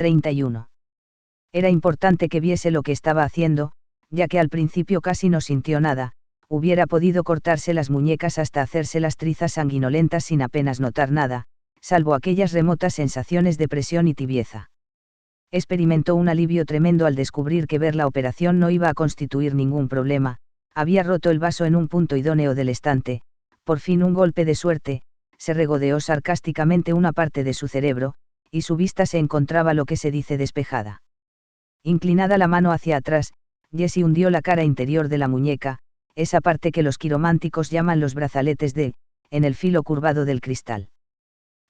31. Era importante que viese lo que estaba haciendo, ya que al principio casi no sintió nada, hubiera podido cortarse las muñecas hasta hacerse las trizas sanguinolentas sin apenas notar nada, salvo aquellas remotas sensaciones de presión y tibieza. Experimentó un alivio tremendo al descubrir que ver la operación no iba a constituir ningún problema, había roto el vaso en un punto idóneo del estante, por fin un golpe de suerte, se regodeó sarcásticamente una parte de su cerebro, y su vista se encontraba lo que se dice despejada. Inclinada la mano hacia atrás, Jessie hundió la cara interior de la muñeca, esa parte que los quirománticos llaman los brazaletes en el filo curvado del cristal.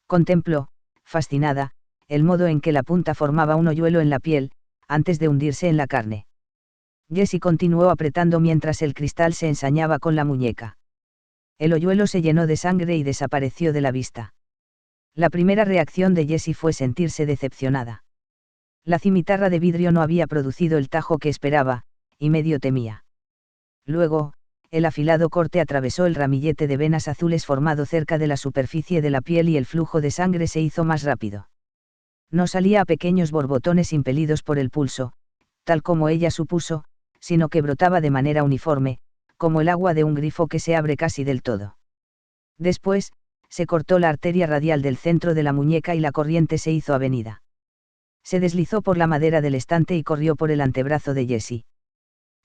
Contempló, fascinada, el modo en que la punta formaba un hoyuelo en la piel, antes de hundirse en la carne. Jessie continuó apretando mientras el cristal se ensañaba con la muñeca. El hoyuelo se llenó de sangre y desapareció de la vista. La primera reacción de Jessie fue sentirse decepcionada. La cimitarra de vidrio no había producido el tajo que esperaba, y medio temía. Luego, el afilado corte atravesó el ramillete de venas azules formado cerca de la superficie de la piel y el flujo de sangre se hizo más rápido. No salía a pequeños borbotones impelidos por el pulso, tal como ella supuso, sino que brotaba de manera uniforme, como el agua de un grifo que se abre casi del todo. Después, se cortó la arteria radial del centro de la muñeca y la corriente se hizo avenida. Se deslizó por la madera del estante y corrió por el antebrazo de Jessie.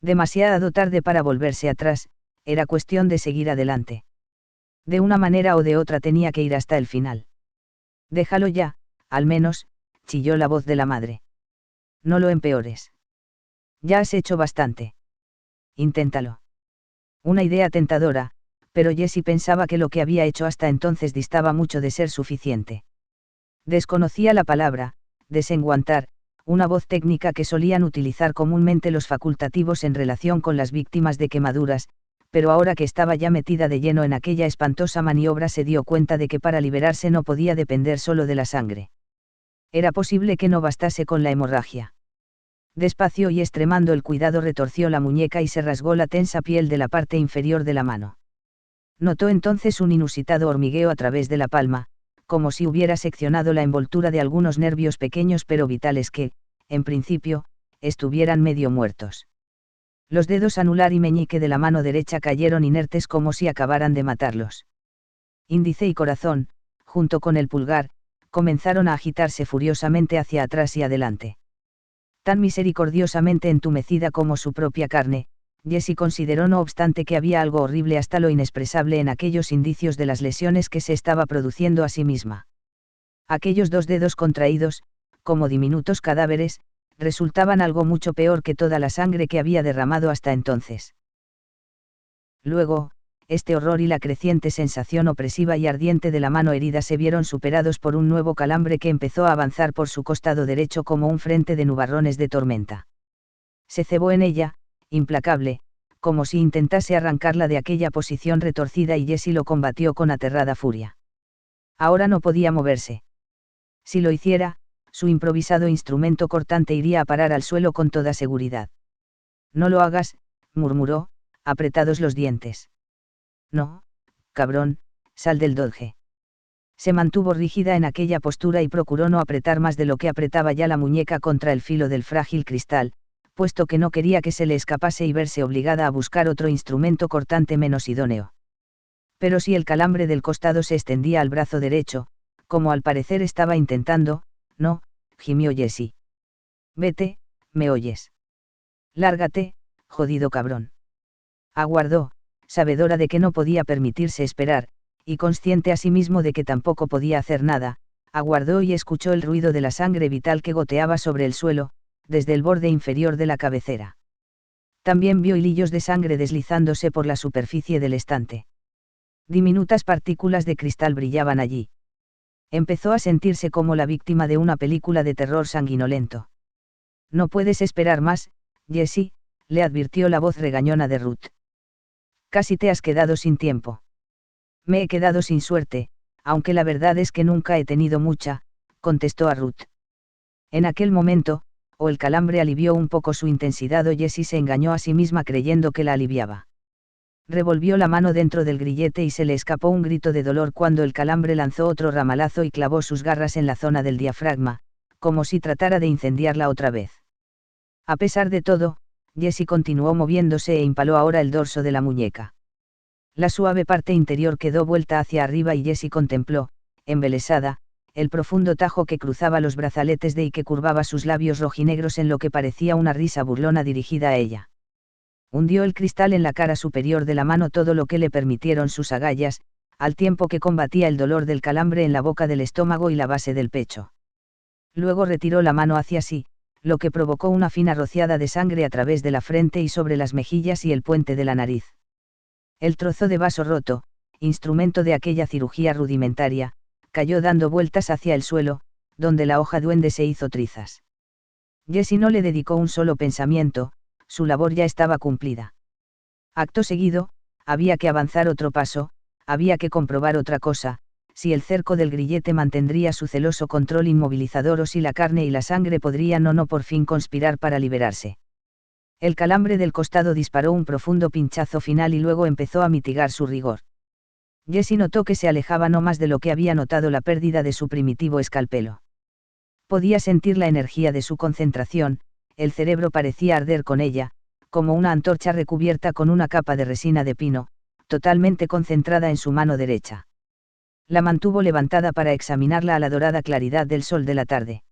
Demasiado tarde para volverse atrás, era cuestión de seguir adelante. De una manera o de otra tenía que ir hasta el final. Déjalo ya, al menos, chilló la voz de la madre. No lo empeores. Ya has hecho bastante. Inténtalo. Una idea tentadora, pero Jessie pensaba que lo que había hecho hasta entonces distaba mucho de ser suficiente. Desconocía la palabra, desenguantar, una voz técnica que solían utilizar comúnmente los facultativos en relación con las víctimas de quemaduras, pero ahora que estaba ya metida de lleno en aquella espantosa maniobra se dio cuenta de que para liberarse no podía depender solo de la sangre. Era posible que no bastase con la hemorragia. Despacio y extremando el cuidado retorció la muñeca y se rasgó la tensa piel de la parte inferior de la mano. Notó entonces un inusitado hormigueo a través de la palma, como si hubiera seccionado la envoltura de algunos nervios pequeños pero vitales que, en principio, estuvieran medio muertos. Los dedos anular y meñique de la mano derecha cayeron inertes como si acabaran de matarlos. Índice y corazón, junto con el pulgar, comenzaron a agitarse furiosamente hacia atrás y adelante. Tan misericordiosamente entumecida como su propia carne, Jessie consideró no obstante que había algo horrible hasta lo inexpresable en aquellos indicios de las lesiones que se estaba produciendo a sí misma. Aquellos dos dedos contraídos, como diminutos cadáveres, resultaban algo mucho peor que toda la sangre que había derramado hasta entonces. Luego, este horror y la creciente sensación opresiva y ardiente de la mano herida se vieron superados por un nuevo calambre que empezó a avanzar por su costado derecho como un frente de nubarrones de tormenta. Se cebó en ella, implacable, como si intentase arrancarla de aquella posición retorcida y Jessie lo combatió con aterrada furia. Ahora no podía moverse. Si lo hiciera, su improvisado instrumento cortante iría a parar al suelo con toda seguridad. No lo hagas, murmuró, apretados los dientes. No, cabrón, sal del dodge. Se mantuvo rígida en aquella postura y procuró no apretar más de lo que apretaba ya la muñeca contra el filo del frágil cristal, puesto que no quería que se le escapase y verse obligada a buscar otro instrumento cortante menos idóneo. Pero si el calambre del costado se extendía al brazo derecho, como al parecer estaba intentando, no, gimió Jessie. Vete, ¿me oyes? Lárgate, jodido cabrón. Aguardó, sabedora de que no podía permitirse esperar, y consciente asimismo de que tampoco podía hacer nada, aguardó y escuchó el ruido de la sangre vital que goteaba sobre el suelo, desde el borde inferior de la cabecera. También vio hilillos de sangre deslizándose por la superficie del estante. Diminutas partículas de cristal brillaban allí. Empezó a sentirse como la víctima de una película de terror sanguinolento. No puedes esperar más, Jessie, le advirtió la voz regañona de Ruth. Casi te has quedado sin tiempo. Me he quedado sin suerte, aunque la verdad es que nunca he tenido mucha, contestó a Ruth. En aquel momento, o el calambre alivió un poco su intensidad o Jessie se engañó a sí misma creyendo que la aliviaba. Revolvió la mano dentro del grillete y se le escapó un grito de dolor cuando el calambre lanzó otro ramalazo y clavó sus garras en la zona del diafragma, como si tratara de incendiarla otra vez. A pesar de todo, Jessie continuó moviéndose e impaló ahora el dorso de la muñeca. La suave parte interior quedó vuelta hacia arriba y Jessie contempló, embelesada, el profundo tajo que cruzaba los brazaletes de y que curvaba sus labios rojinegros en lo que parecía una risa burlona dirigida a ella. Hundió el cristal en la cara superior de la mano todo lo que le permitieron sus agallas, al tiempo que combatía el dolor del calambre en la boca del estómago y la base del pecho. Luego retiró la mano hacia sí, lo que provocó una fina rociada de sangre a través de la frente y sobre las mejillas y el puente de la nariz. El trozo de vaso roto, instrumento de aquella cirugía rudimentaria, cayó dando vueltas hacia el suelo, donde la hoja duende se hizo trizas. Jessie no le dedicó un solo pensamiento, su labor ya estaba cumplida. Acto seguido, había que avanzar otro paso, había que comprobar otra cosa, si el cerco del grillete mantendría su celoso control inmovilizador o si la carne y la sangre podrían o no por fin conspirar para liberarse. El calambre del costado disparó un profundo pinchazo final y luego empezó a mitigar su rigor. Jessie notó que se alejaba no más de lo que había notado la pérdida de su primitivo escalpelo. Podía sentir la energía de su concentración, el cerebro parecía arder con ella, como una antorcha recubierta con una capa de resina de pino, totalmente concentrada en su mano derecha. La mantuvo levantada para examinarla a la dorada claridad del sol de la tarde.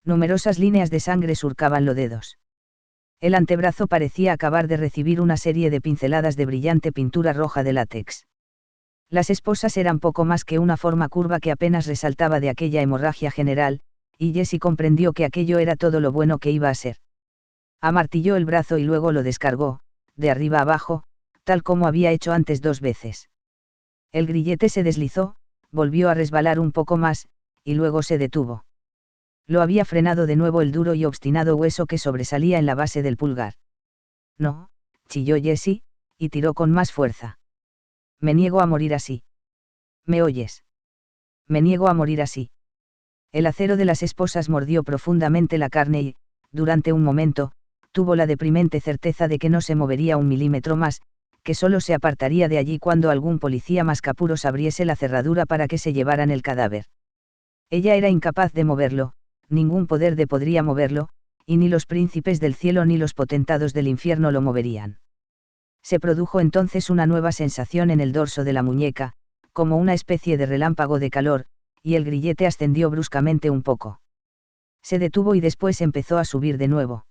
Numerosas líneas de sangre surcaban los dedos. El antebrazo parecía acabar de recibir una serie de pinceladas de brillante pintura roja de látex. Las esposas eran poco más que una forma curva que apenas resaltaba de aquella hemorragia general, y Jessie comprendió que aquello era todo lo bueno que iba a ser. Amartilló el brazo y luego lo descargó, de arriba abajo, tal como había hecho antes 2 veces. El grillete se deslizó, volvió a resbalar un poco más, y luego se detuvo. Lo había frenado de nuevo el duro y obstinado hueso que sobresalía en la base del pulgar. No, chilló Jessie, y tiró con más fuerza. Me niego a morir así. ¿Me oyes? Me niego a morir así. El acero de las esposas mordió profundamente la carne y, durante un momento, tuvo la deprimente certeza de que no se movería un milímetro más, que solo se apartaría de allí cuando algún policía mascapuros abriese la cerradura para que se llevaran el cadáver. Ella era incapaz de moverlo, ningún poder podría moverlo, y ni los príncipes del cielo ni los potentados del infierno lo moverían. Se produjo entonces una nueva sensación en el dorso de la muñeca, como una especie de relámpago de calor, y el grillete ascendió bruscamente un poco. Se detuvo y después empezó a subir de nuevo.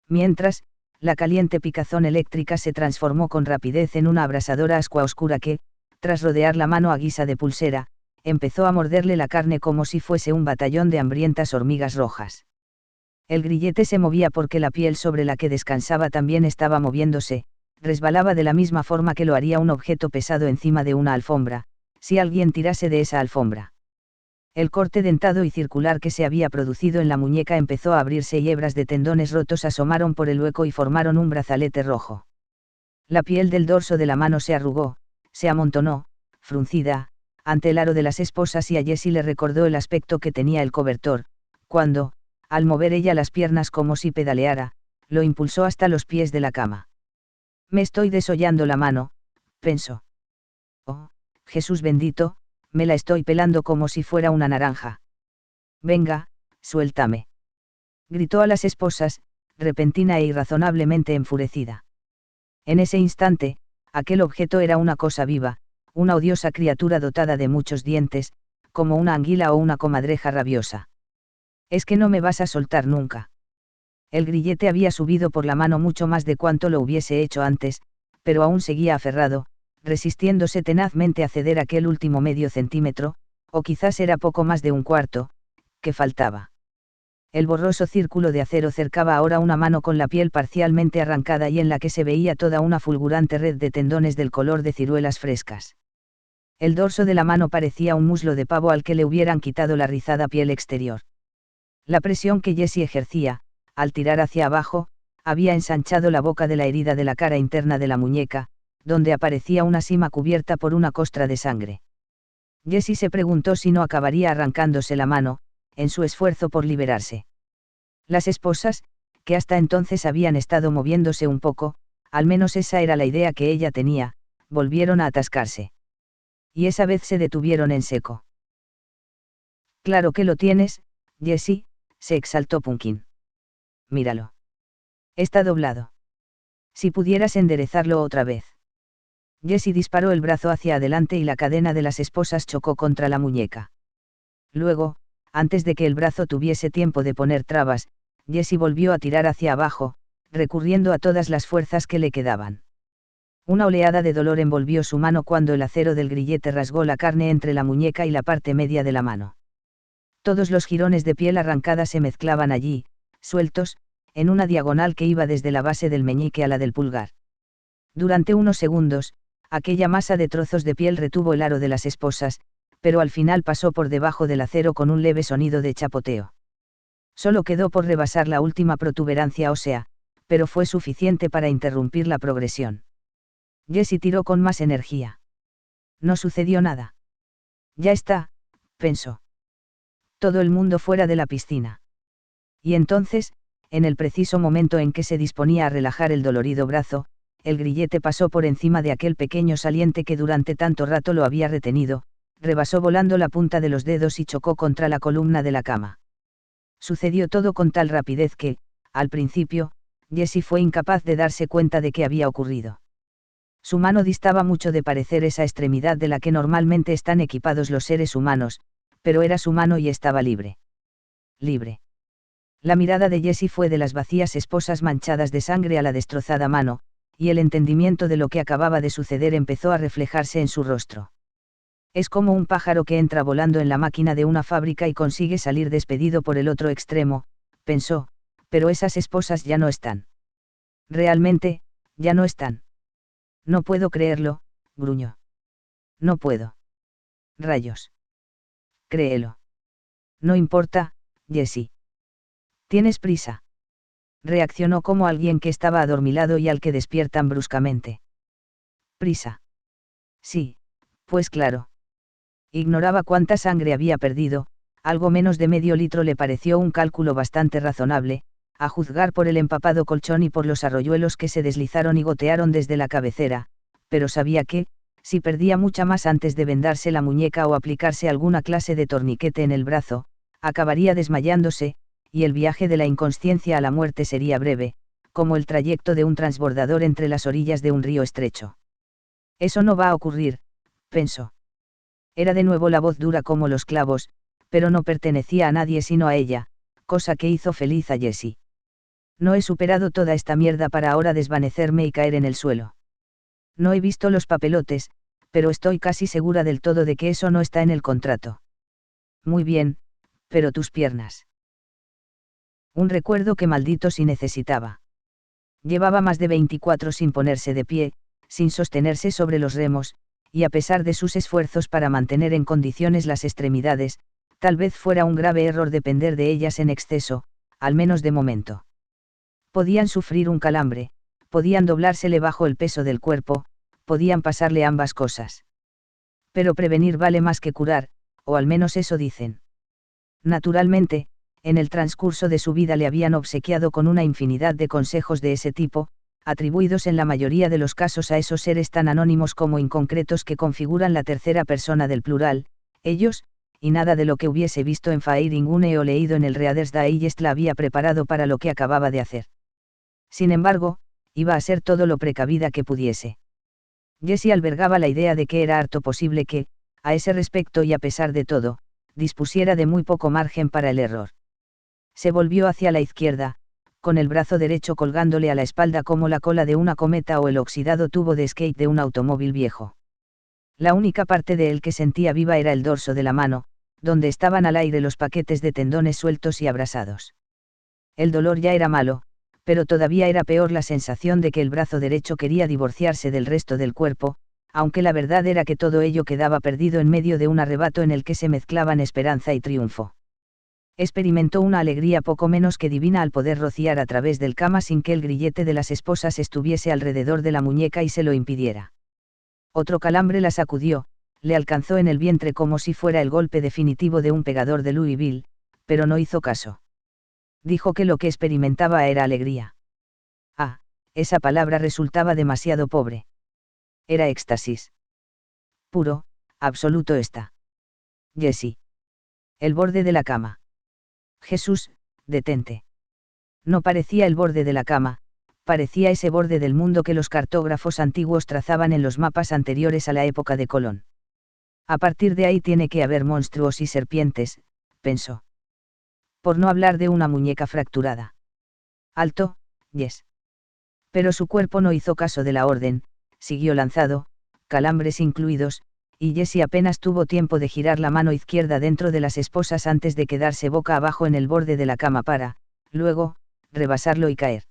Mientras, la caliente picazón eléctrica se transformó con rapidez en una abrasadora ascua oscura que, tras rodear la mano a guisa de pulsera, empezó a morderle la carne como si fuese un batallón de hambrientas hormigas rojas. El grillete se movía porque la piel sobre la que descansaba también estaba moviéndose, resbalaba de la misma forma que lo haría un objeto pesado encima de una alfombra, si alguien tirase de esa alfombra. El corte dentado y circular que se había producido en la muñeca empezó a abrirse y hebras de tendones rotos asomaron por el hueco y formaron un brazalete rojo. La piel del dorso de la mano se arrugó, se amontonó, fruncida, ante el aro de las esposas y a Jessie le recordó el aspecto que tenía el cobertor, cuando, al mover ella las piernas como si pedaleara, lo impulsó hasta los pies de la cama. Me estoy desollando la mano, pensó. Oh, Jesús bendito, me la estoy pelando como si fuera una naranja. Venga, suéltame. Gritó a las esposas, repentina e irrazonablemente enfurecida. En ese instante, aquel objeto era una cosa viva, una odiosa criatura dotada de muchos dientes, como una anguila o una comadreja rabiosa. Es que no me vas a soltar nunca. El grillete había subido por la mano mucho más de cuanto lo hubiese hecho antes, pero aún seguía aferrado, resistiéndose tenazmente a ceder aquel último medio centímetro, o quizás era poco más de un cuarto, que faltaba. El borroso círculo de acero cercaba ahora una mano con la piel parcialmente arrancada y en la que se veía toda una fulgurante red de tendones del color de ciruelas frescas. El dorso de la mano parecía un muslo de pavo al que le hubieran quitado la rizada piel exterior. La presión que Jessie ejercía, al tirar hacia abajo, había ensanchado la boca de la herida de la cara interna de la muñeca, donde aparecía una sima cubierta por una costra de sangre. Jessie se preguntó si no acabaría arrancándose la mano, en su esfuerzo por liberarse. Las esposas, que hasta entonces habían estado moviéndose un poco, al menos esa era la idea que ella tenía, volvieron a atascarse. Y esa vez se detuvieron en seco. Claro que lo tienes, Jessie, se exaltó Punkin. Míralo. Está doblado. Si pudieras enderezarlo otra vez. Jessie disparó el brazo hacia adelante y la cadena de las esposas chocó contra la muñeca. Luego, antes de que el brazo tuviese tiempo de poner trabas, Jessie volvió a tirar hacia abajo, recurriendo a todas las fuerzas que le quedaban. Una oleada de dolor envolvió su mano cuando el acero del grillete rasgó la carne entre la muñeca y la parte media de la mano. Todos los jirones de piel arrancada se mezclaban allí, sueltos, en una diagonal que iba desde la base del meñique a la del pulgar. Durante unos segundos, aquella masa de trozos de piel retuvo el aro de las esposas, pero al final pasó por debajo del acero con un leve sonido de chapoteo. Solo quedó por rebasar la última protuberancia ósea, pero fue suficiente para interrumpir la progresión. Jessie tiró con más energía. No sucedió nada. Ya está, pensó. Todo el mundo fuera de la piscina. Y entonces, en el preciso momento en que se disponía a relajar el dolorido brazo, el grillete pasó por encima de aquel pequeño saliente que durante tanto rato lo había retenido, rebasó volando la punta de los dedos y chocó contra la columna de la cama. Sucedió todo con tal rapidez que, al principio, Jessie fue incapaz de darse cuenta de qué había ocurrido. Su mano distaba mucho de parecer esa extremidad de la que normalmente están equipados los seres humanos, pero era su mano y estaba libre. Libre. La mirada de Jessie fue de las vacías esposas manchadas de sangre a la destrozada mano, y el entendimiento de lo que acababa de suceder empezó a reflejarse en su rostro. Es como un pájaro que entra volando en la máquina de una fábrica y consigue salir despedido por el otro extremo, pensó, pero esas esposas ya no están. Realmente, ya no están. No puedo creerlo, gruñó. No puedo. Rayos. Créelo. No importa, Jessie. ¿Tienes prisa? Reaccionó como alguien que estaba adormilado y al que despiertan bruscamente. ¿Prisa? Sí, pues claro. Ignoraba cuánta sangre había perdido, algo menos de medio litro le pareció un cálculo bastante razonable, a juzgar por el empapado colchón y por los arroyuelos que se deslizaron y gotearon desde la cabecera, pero sabía que, si perdía mucha más antes de vendarse la muñeca o aplicarse alguna clase de torniquete en el brazo, acabaría desmayándose, y el viaje de la inconsciencia a la muerte sería breve, como el trayecto de un transbordador entre las orillas de un río estrecho. Eso no va a ocurrir, pensó. Era de nuevo la voz dura como los clavos, pero no pertenecía a nadie sino a ella, cosa que hizo feliz a Jessie. No he superado toda esta mierda para ahora desvanecerme y caer en el suelo. No he visto los papelotes, pero estoy casi segura del todo de que eso no está en el contrato. Muy bien, pero tus piernas. Un recuerdo que maldito si necesitaba. Llevaba más de 24 sin ponerse de pie, sin sostenerse sobre los remos, y a pesar de sus esfuerzos para mantener en condiciones las extremidades, tal vez fuera un grave error depender de ellas en exceso, al menos de momento. Podían sufrir un calambre, podían doblársele bajo el peso del cuerpo, podían pasarle ambas cosas. Pero prevenir vale más que curar, o al menos eso dicen. Naturalmente, en el transcurso de su vida le habían obsequiado con una infinidad de consejos de ese tipo, atribuidos en la mayoría de los casos a esos seres tan anónimos como inconcretos que configuran la tercera persona del plural, ellos, y nada de lo que hubiese visto en Fairing Une o leído en el Reader's Digest la había preparado para lo que acababa de hacer. Sin embargo, iba a ser todo lo precavida que pudiese. Jessie albergaba la idea de que era harto posible que, a ese respecto y a pesar de todo, dispusiera de muy poco margen para el error. Se volvió hacia la izquierda, con el brazo derecho colgándole a la espalda como la cola de una cometa o el oxidado tubo de skate de un automóvil viejo. La única parte de él que sentía viva era el dorso de la mano, donde estaban al aire los paquetes de tendones sueltos y abrasados. El dolor ya era malo, pero todavía era peor la sensación de que el brazo derecho quería divorciarse del resto del cuerpo, aunque la verdad era que todo ello quedaba perdido en medio de un arrebato en el que se mezclaban esperanza y triunfo. Experimentó una alegría poco menos que divina al poder rociar a través del cama sin que el grillete de las esposas estuviese alrededor de la muñeca y se lo impidiera. Otro calambre la sacudió, le alcanzó en el vientre como si fuera el golpe definitivo de un pegador de Louisville, pero no hizo caso. Dijo que lo que experimentaba era alegría. Ah, esa palabra resultaba demasiado pobre. Era éxtasis. Puro, absoluto está. Jessie. El borde de la cama. Jesús, detente. No parecía el borde de la cama, parecía ese borde del mundo que los cartógrafos antiguos trazaban en los mapas anteriores a la época de Colón. A partir de ahí tiene que haber monstruos y serpientes, pensó. Por no hablar de una muñeca fracturada. Alto, Jess. Pero su cuerpo no hizo caso de la orden, siguió lanzado, calambres incluidos, y Jessie apenas tuvo tiempo de girar la mano izquierda dentro de las esposas antes de quedarse boca abajo en el borde de la cama para, luego, rebasarlo y caer.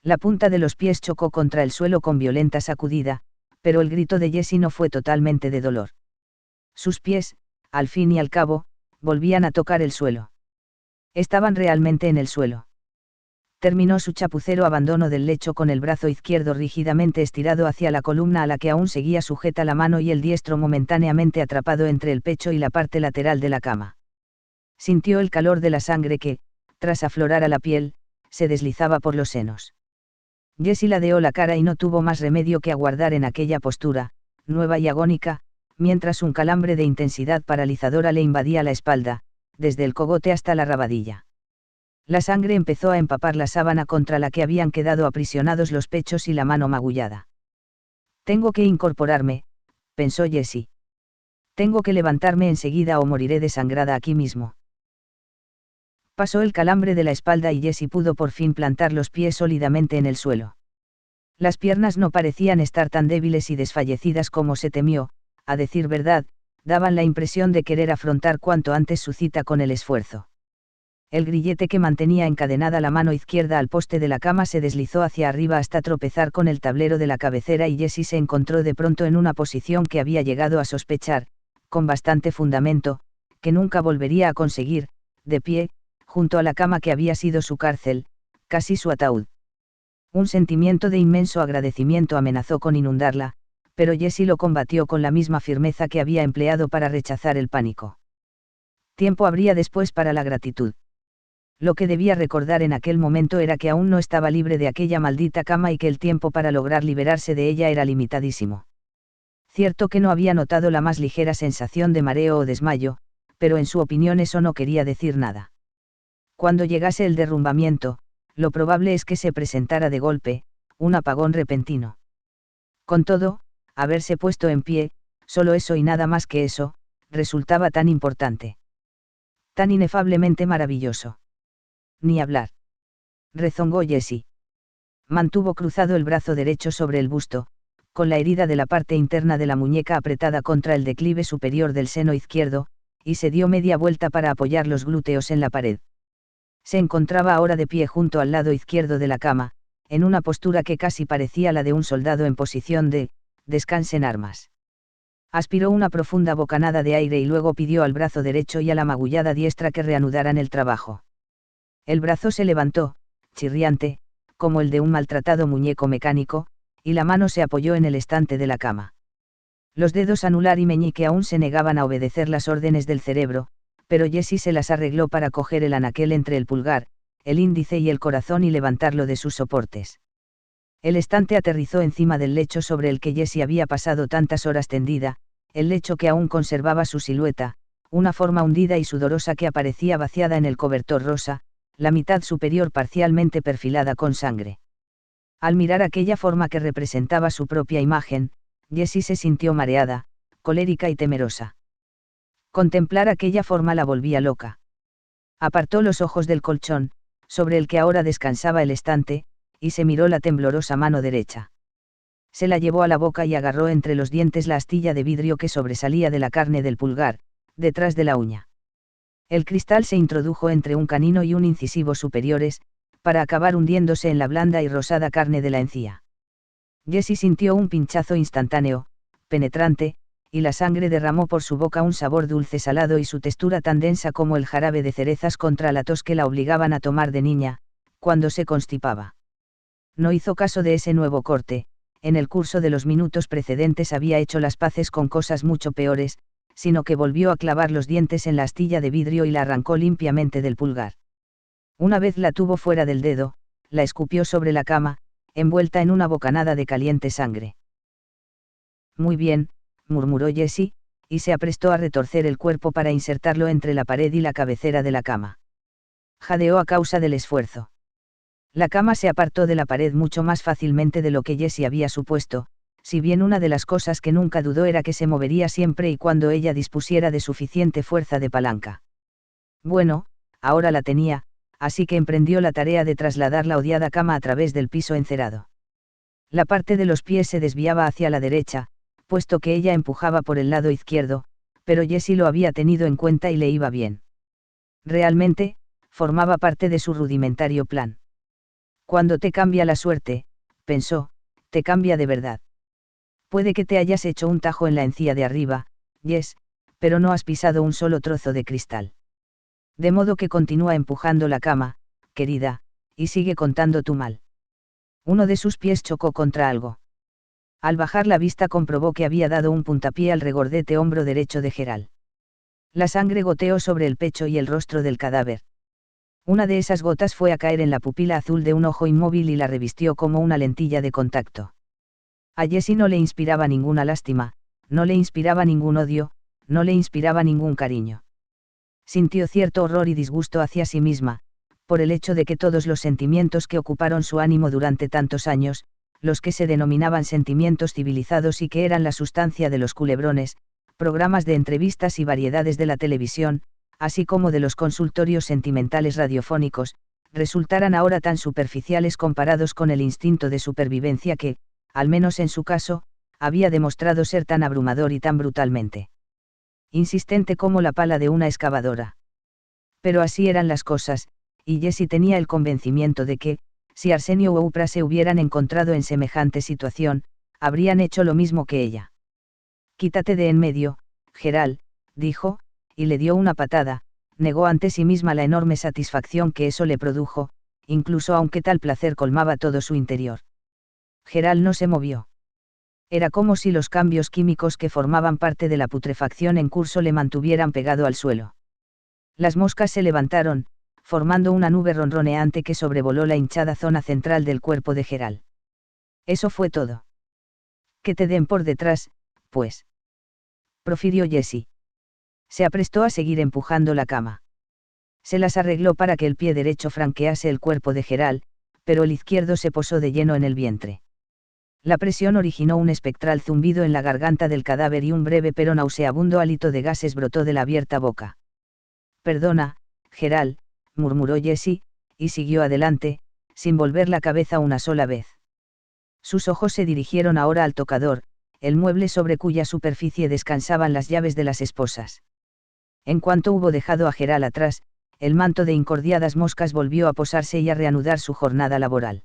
La punta de los pies chocó contra el suelo con violenta sacudida, pero el grito de Jessie no fue totalmente de dolor. Sus pies, al fin y al cabo, volvían a tocar el suelo. Estaban realmente en el suelo. Terminó su chapucero abandono del lecho con el brazo izquierdo rígidamente estirado hacia la columna a la que aún seguía sujeta la mano y el diestro momentáneamente atrapado entre el pecho y la parte lateral de la cama. Sintió el calor de la sangre que, tras aflorar a la piel, se deslizaba por los senos. Jessie ladeó la cara y no tuvo más remedio que aguardar en aquella postura, nueva y agónica, mientras un calambre de intensidad paralizadora le invadía la espalda, desde el cogote hasta la rabadilla. La sangre empezó a empapar la sábana contra la que habían quedado aprisionados los pechos y la mano magullada. Tengo que incorporarme, pensó Jessie. Tengo que levantarme enseguida o moriré desangrada aquí mismo. Pasó el calambre de la espalda y Jessie pudo por fin plantar los pies sólidamente en el suelo. Las piernas no parecían estar tan débiles y desfallecidas como se temió, a decir verdad, daban la impresión de querer afrontar cuanto antes su cita con el esfuerzo. El grillete que mantenía encadenada la mano izquierda al poste de la cama se deslizó hacia arriba hasta tropezar con el tablero de la cabecera y Jessie se encontró de pronto en una posición que había llegado a sospechar, con bastante fundamento, que nunca volvería a conseguir, de pie, junto a la cama que había sido su cárcel, casi su ataúd. Un sentimiento de inmenso agradecimiento amenazó con inundarla, pero Jessie lo combatió con la misma firmeza que había empleado para rechazar el pánico. Tiempo habría después para la gratitud. Lo que debía recordar en aquel momento era que aún no estaba libre de aquella maldita cama y que el tiempo para lograr liberarse de ella era limitadísimo. Cierto que no había notado la más ligera sensación de mareo o desmayo, pero en su opinión eso no quería decir nada. Cuando llegase el derrumbamiento, lo probable es que se presentara de golpe, un apagón repentino. Con todo, haberse puesto en pie, solo eso y nada más que eso, resultaba tan importante. Tan inefablemente maravilloso. Ni hablar. Rezongó Jessie. Mantuvo cruzado el brazo derecho sobre el busto, con la herida de la parte interna de la muñeca apretada contra el declive superior del seno izquierdo, y se dio media vuelta para apoyar los glúteos en la pared. Se encontraba ahora de pie junto al lado izquierdo de la cama, en una postura que casi parecía la de un soldado en posición de descanse en armas. Aspiró una profunda bocanada de aire y luego pidió al brazo derecho y a la magullada diestra que reanudaran el trabajo. El brazo se levantó, chirriante, como el de un maltratado muñeco mecánico, y la mano se apoyó en el estante de la cama. Los dedos anular y meñique aún se negaban a obedecer las órdenes del cerebro, pero Jessie se las arregló para coger el anaquel entre el pulgar, el índice y el corazón y levantarlo de sus soportes. El estante aterrizó encima del lecho sobre el que Jessie había pasado tantas horas tendida, el lecho que aún conservaba su silueta, una forma hundida y sudorosa que aparecía vaciada en el cobertor rosa, la mitad superior parcialmente perfilada con sangre. Al mirar aquella forma que representaba su propia imagen, Jessie se sintió mareada, colérica y temerosa. Contemplar aquella forma la volvía loca. Apartó los ojos del colchón, sobre el que ahora descansaba el estante, y se miró la temblorosa mano derecha. Se la llevó a la boca y agarró entre los dientes la astilla de vidrio que sobresalía de la carne del pulgar, detrás de la uña. El cristal se introdujo entre un canino y un incisivo superiores, para acabar hundiéndose en la blanda y rosada carne de la encía. Jessie sintió un pinchazo instantáneo, penetrante, y la sangre derramó por su boca un sabor dulce salado y su textura tan densa como el jarabe de cerezas contra la tos que la obligaban a tomar de niña, cuando se constipaba. No hizo caso de ese nuevo corte, en el curso de los minutos precedentes había hecho las paces con cosas mucho peores, sino que volvió a clavar los dientes en la astilla de vidrio y la arrancó limpiamente del pulgar. Una vez la tuvo fuera del dedo, la escupió sobre la cama, envuelta en una bocanada de caliente sangre. Muy bien, murmuró Jessie, y se aprestó a retorcer el cuerpo para insertarlo entre la pared y la cabecera de la cama. Jadeó a causa del esfuerzo. La cama se apartó de la pared mucho más fácilmente de lo que Jessie había supuesto, si bien una de las cosas que nunca dudó era que se movería siempre y cuando ella dispusiera de suficiente fuerza de palanca. Bueno, ahora la tenía, así que emprendió la tarea de trasladar la odiada cama a través del piso encerado. La parte de los pies se desviaba hacia la derecha, puesto que ella empujaba por el lado izquierdo, pero Jessie lo había tenido en cuenta y le iba bien. Realmente, formaba parte de su rudimentario plan. Cuando te cambia la suerte, pensó, te cambia de verdad. Puede que te hayas hecho un tajo en la encía de arriba, Jess, pero no has pisado un solo trozo de cristal. De modo que continúa empujando la cama, querida, y sigue contando tu mal. Uno de sus pies chocó contra algo. Al bajar la vista comprobó que había dado un puntapié al regordete hombro derecho de Gerald. La sangre goteó sobre el pecho y el rostro del cadáver. Una de esas gotas fue a caer en la pupila azul de un ojo inmóvil y la revistió como una lentilla de contacto. A Jessie no le inspiraba ninguna lástima, no le inspiraba ningún odio, no le inspiraba ningún cariño. Sintió cierto horror y disgusto hacia sí misma, por el hecho de que todos los sentimientos que ocuparon su ánimo durante tantos años, los que se denominaban sentimientos civilizados y que eran la sustancia de los culebrones, programas de entrevistas y variedades de la televisión, así como de los consultorios sentimentales radiofónicos, resultaran ahora tan superficiales comparados con el instinto de supervivencia que, al menos en su caso, había demostrado ser tan abrumador y tan brutalmente insistente como la pala de una excavadora. Pero así eran las cosas, y Jessie tenía el convencimiento de que, si Arsenio o Oprah se hubieran encontrado en semejante situación, habrían hecho lo mismo que ella. Quítate de en medio, Gerald, dijo, y le dio una patada, negó ante sí misma la enorme satisfacción que eso le produjo, incluso aunque tal placer colmaba todo su interior. Gerald no se movió. Era como si los cambios químicos que formaban parte de la putrefacción en curso le mantuvieran pegado al suelo. Las moscas se levantaron, formando una nube ronroneante que sobrevoló la hinchada zona central del cuerpo de Gerald. Eso fue todo. Que te den por detrás, pues. Profirió Jessie. Se aprestó a seguir empujando la cama. Se las arregló para que el pie derecho franquease el cuerpo de Gerald, pero el izquierdo se posó de lleno en el vientre. La presión originó un espectral zumbido en la garganta del cadáver y un breve pero nauseabundo hálito de gases brotó de la abierta boca. Perdona, Gerald, murmuró Jessie, y siguió adelante, sin volver la cabeza una sola vez. Sus ojos se dirigieron ahora al tocador, el mueble sobre cuya superficie descansaban las llaves de las esposas. En cuanto hubo dejado a Gerald atrás, el manto de incordiadas moscas volvió a posarse y a reanudar su jornada laboral.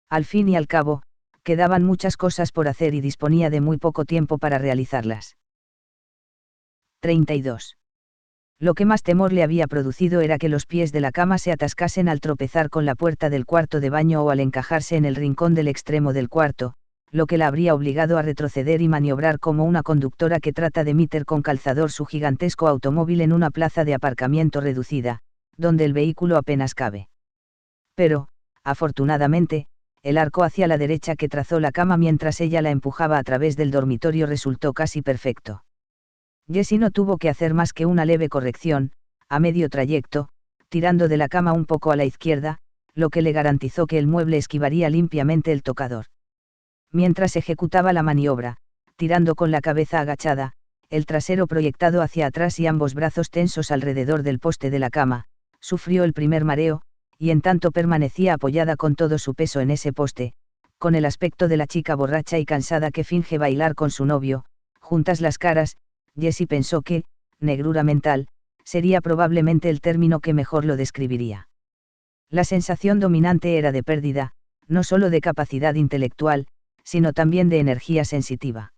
Al fin y al cabo, quedaban muchas cosas por hacer y disponía de muy poco tiempo para realizarlas. 32. Lo que más temor le había producido era que los pies de la cama se atascasen al tropezar con la puerta del cuarto de baño o al encajarse en el rincón del extremo del cuarto, lo que la habría obligado a retroceder y maniobrar como una conductora que trata de meter con calzador su gigantesco automóvil en una plaza de aparcamiento reducida, donde el vehículo apenas cabe. Pero, afortunadamente, el arco hacia la derecha que trazó la cama mientras ella la empujaba a través del dormitorio resultó casi perfecto. Jessie no tuvo que hacer más que una leve corrección, a medio trayecto, tirando de la cama un poco a la izquierda, lo que le garantizó que el mueble esquivaría limpiamente el tocador. Mientras ejecutaba la maniobra, tirando con la cabeza agachada, el trasero proyectado hacia atrás y ambos brazos tensos alrededor del poste de la cama, sufrió el primer mareo, y en tanto permanecía apoyada con todo su peso en ese poste, con el aspecto de la chica borracha y cansada que finge bailar con su novio, juntas las caras, Jessie pensó que, negrura mental, sería probablemente el término que mejor lo describiría. La sensación dominante era de pérdida, no solo de capacidad intelectual, sino también de energía sensitiva.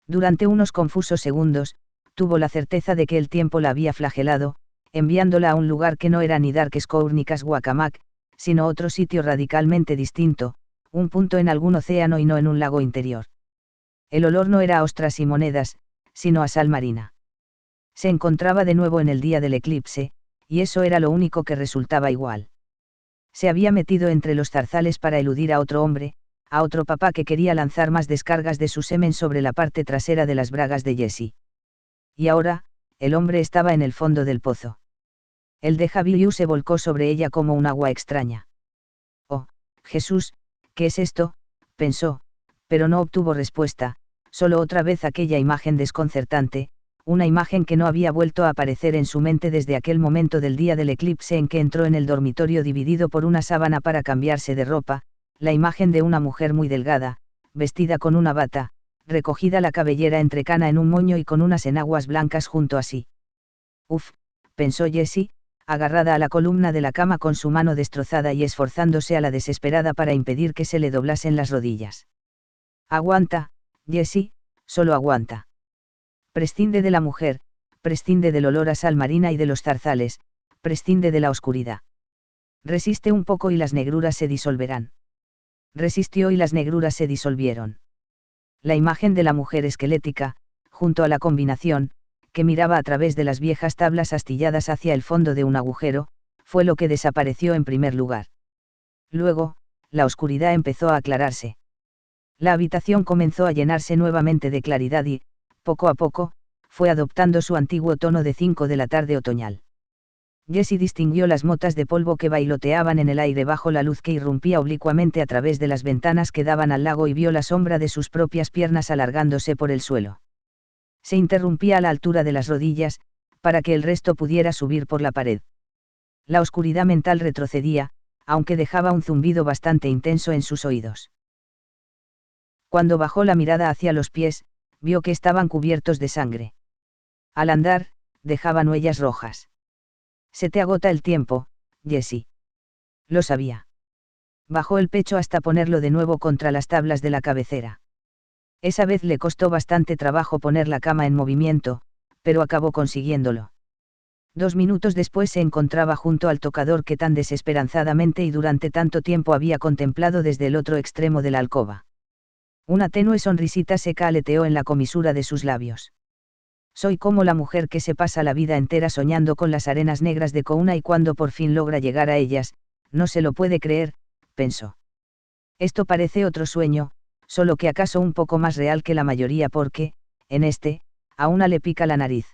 Durante unos confusos segundos, tuvo la certeza de que el tiempo la había flagelado, enviándola a un lugar que no era ni Darkscour ni Caswakamak, sino otro sitio radicalmente distinto, un punto en algún océano y no en un lago interior. El olor no era a ostras y monedas, sino a sal marina. Se encontraba de nuevo en el día del eclipse, y eso era lo único que resultaba igual. Se había metido entre los zarzales para eludir a otro hombre, a otro papá que quería lanzar más descargas de su semen sobre la parte trasera de las bragas de Jessie. Y ahora, el hombre estaba en el fondo del pozo. El déjà vu se volcó sobre ella como un agua extraña. Oh, Jesús, ¿qué es esto?, pensó, pero no obtuvo respuesta, solo otra vez aquella imagen desconcertante, una imagen que no había vuelto a aparecer en su mente desde aquel momento del día del eclipse en que entró en el dormitorio dividido por una sábana para cambiarse de ropa, la imagen de una mujer muy delgada, vestida con una bata, recogida la cabellera entrecana en un moño y con unas enaguas blancas junto a sí. Uf, pensó Jessie, agarrada a la columna de la cama con su mano destrozada y esforzándose a la desesperada para impedir que se le doblasen las rodillas. Aguanta, Jessie, solo aguanta. Prescinde de la mujer, prescinde del olor a sal marina y de los zarzales, prescinde de la oscuridad. Resiste un poco y las negruras se disolverán. Resistió y las negruras se disolvieron. La imagen de la mujer esquelética, junto a la combinación, que miraba a través de las viejas tablas astilladas hacia el fondo de un agujero, fue lo que desapareció en primer lugar. Luego, la oscuridad empezó a aclararse. La habitación comenzó a llenarse nuevamente de claridad y, poco a poco, fue adoptando su antiguo tono de 5 de la tarde otoñal. Jessie distinguió las motas de polvo que bailoteaban en el aire bajo la luz que irrumpía oblicuamente a través de las ventanas que daban al lago y vio la sombra de sus propias piernas alargándose por el suelo. Se interrumpía a la altura de las rodillas, para que el resto pudiera subir por la pared. La oscuridad mental retrocedía, aunque dejaba un zumbido bastante intenso en sus oídos. Cuando bajó la mirada hacia los pies, vio que estaban cubiertos de sangre. Al andar, dejaban huellas rojas. Se te agota el tiempo, Jessie. Lo sabía. Bajó el pecho hasta ponerlo de nuevo contra las tablas de la cabecera. Esa vez le costó bastante trabajo poner la cama en movimiento, pero acabó consiguiéndolo. 2 minutos después se encontraba junto al tocador que tan desesperanzadamente y durante tanto tiempo había contemplado desde el otro extremo de la alcoba. Una tenue sonrisita seca aleteó en la comisura de sus labios. Soy como la mujer que se pasa la vida entera soñando con las arenas negras de Kouna y cuando por fin logra llegar a ellas, no se lo puede creer, pensó. Esto parece otro sueño, solo que acaso un poco más real que la mayoría porque, en este, a una le pica la nariz.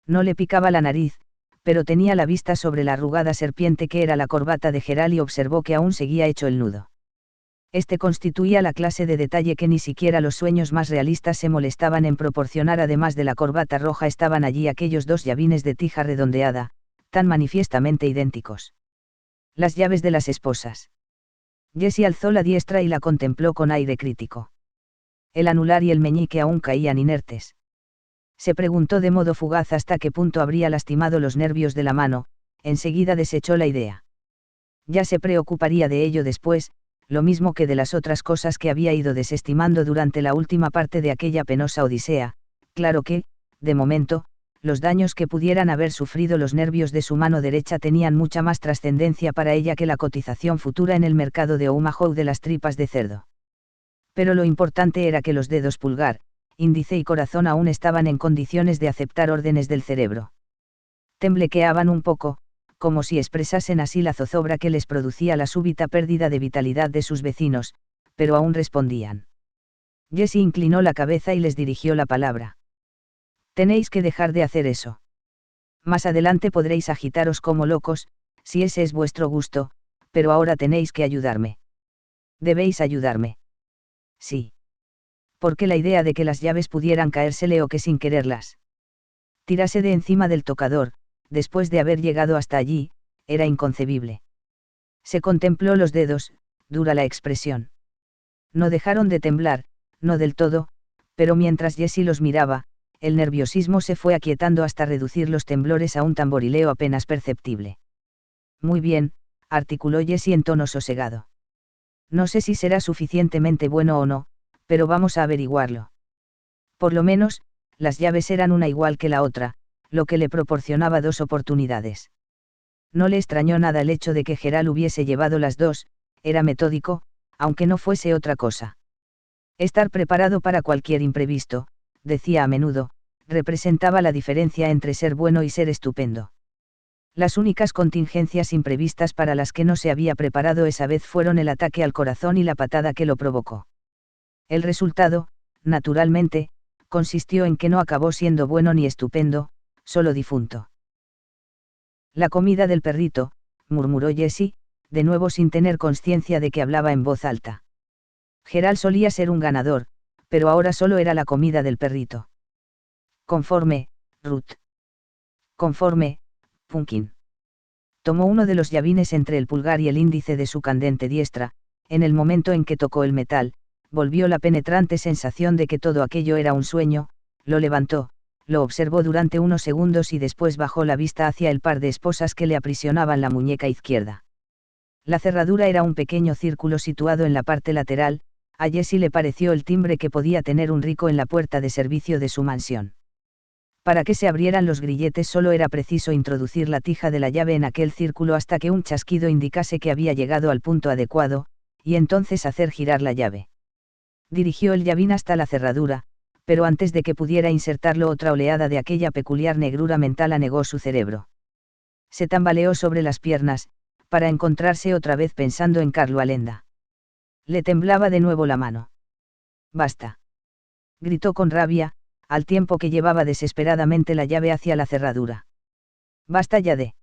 No le picaba la nariz, pero tenía la vista sobre la arrugada serpiente que era la corbata de Geralt y observó que aún seguía hecho el nudo. Este constituía la clase de detalle que ni siquiera los sueños más realistas se molestaban en proporcionar. Además de la corbata roja estaban allí aquellos 2 llavines de tija redondeada, tan manifiestamente idénticos. Las llaves de las esposas. Jessie alzó la diestra y la contempló con aire crítico. El anular y el meñique aún caían inertes. Se preguntó de modo fugaz hasta qué punto habría lastimado los nervios de la mano, enseguida desechó la idea. Ya se preocuparía de ello después, lo mismo que de las otras cosas que había ido desestimando durante la última parte de aquella penosa odisea. Claro que, de momento, los daños que pudieran haber sufrido los nervios de su mano derecha tenían mucha más trascendencia para ella que la cotización futura en el mercado de Omaha de las tripas de cerdo. Pero lo importante era que los dedos pulgar, índice y corazón aún estaban en condiciones de aceptar órdenes del cerebro. Temblequeaban un poco, como si expresasen así la zozobra que les producía la súbita pérdida de vitalidad de sus vecinos, pero aún respondían. Jessie inclinó la cabeza y les dirigió la palabra. Tenéis que dejar de hacer eso. Más adelante podréis agitaros como locos, si ese es vuestro gusto, pero ahora tenéis que ayudarme. Debéis ayudarme. Sí. Porque la idea de que las llaves pudieran caérsele o que sin quererlas tirase de encima del tocador, después de haber llegado hasta allí, era inconcebible. Se contempló los dedos, dura la expresión. No dejaron de temblar, no del todo, pero mientras Jessie los miraba, el nerviosismo se fue aquietando hasta reducir los temblores a un tamborileo apenas perceptible. Muy bien, articuló Jessie en tono sosegado. No sé si será suficientemente bueno o no, pero vamos a averiguarlo. Por lo menos, las llaves eran una igual que la otra, lo que le proporcionaba 2 oportunidades. No le extrañó nada el hecho de que Geralt hubiese llevado las 2, era metódico, aunque no fuese otra cosa. Estar preparado para cualquier imprevisto, decía a menudo, representaba la diferencia entre ser bueno y ser estupendo. Las únicas contingencias imprevistas para las que no se había preparado esa vez fueron el ataque al corazón y la patada que lo provocó. El resultado, naturalmente, consistió en que no acabó siendo bueno ni estupendo, solo difunto. La comida del perrito, murmuró Jessie, de nuevo sin tener conciencia de que hablaba en voz alta. Gerald solía ser un ganador, pero ahora solo era la comida del perrito. Conforme, Ruth. Conforme, Pumpkin. Tomó uno de los llavines entre el pulgar y el índice de su candente diestra. En el momento en que tocó el metal, volvió la penetrante sensación de que todo aquello era un sueño, lo levantó, lo observó durante unos segundos y después bajó la vista hacia el par de esposas que le aprisionaban la muñeca izquierda. La cerradura era un pequeño círculo situado en la parte lateral. A Jessie le pareció el timbre que podía tener un rico en la puerta de servicio de su mansión. Para que se abrieran los grilletes solo era preciso introducir la tija de la llave en aquel círculo hasta que un chasquido indicase que había llegado al punto adecuado, y entonces hacer girar la llave. Dirigió el llavín hasta la cerradura, pero antes de que pudiera insertarlo otra oleada de aquella peculiar negrura mental anegó su cerebro. Se tambaleó sobre las piernas, para encontrarse otra vez pensando en Carlo Alenda. Le temblaba de nuevo la mano. «Basta», gritó con rabia, al tiempo que llevaba desesperadamente la llave hacia la cerradura. «Basta ya de».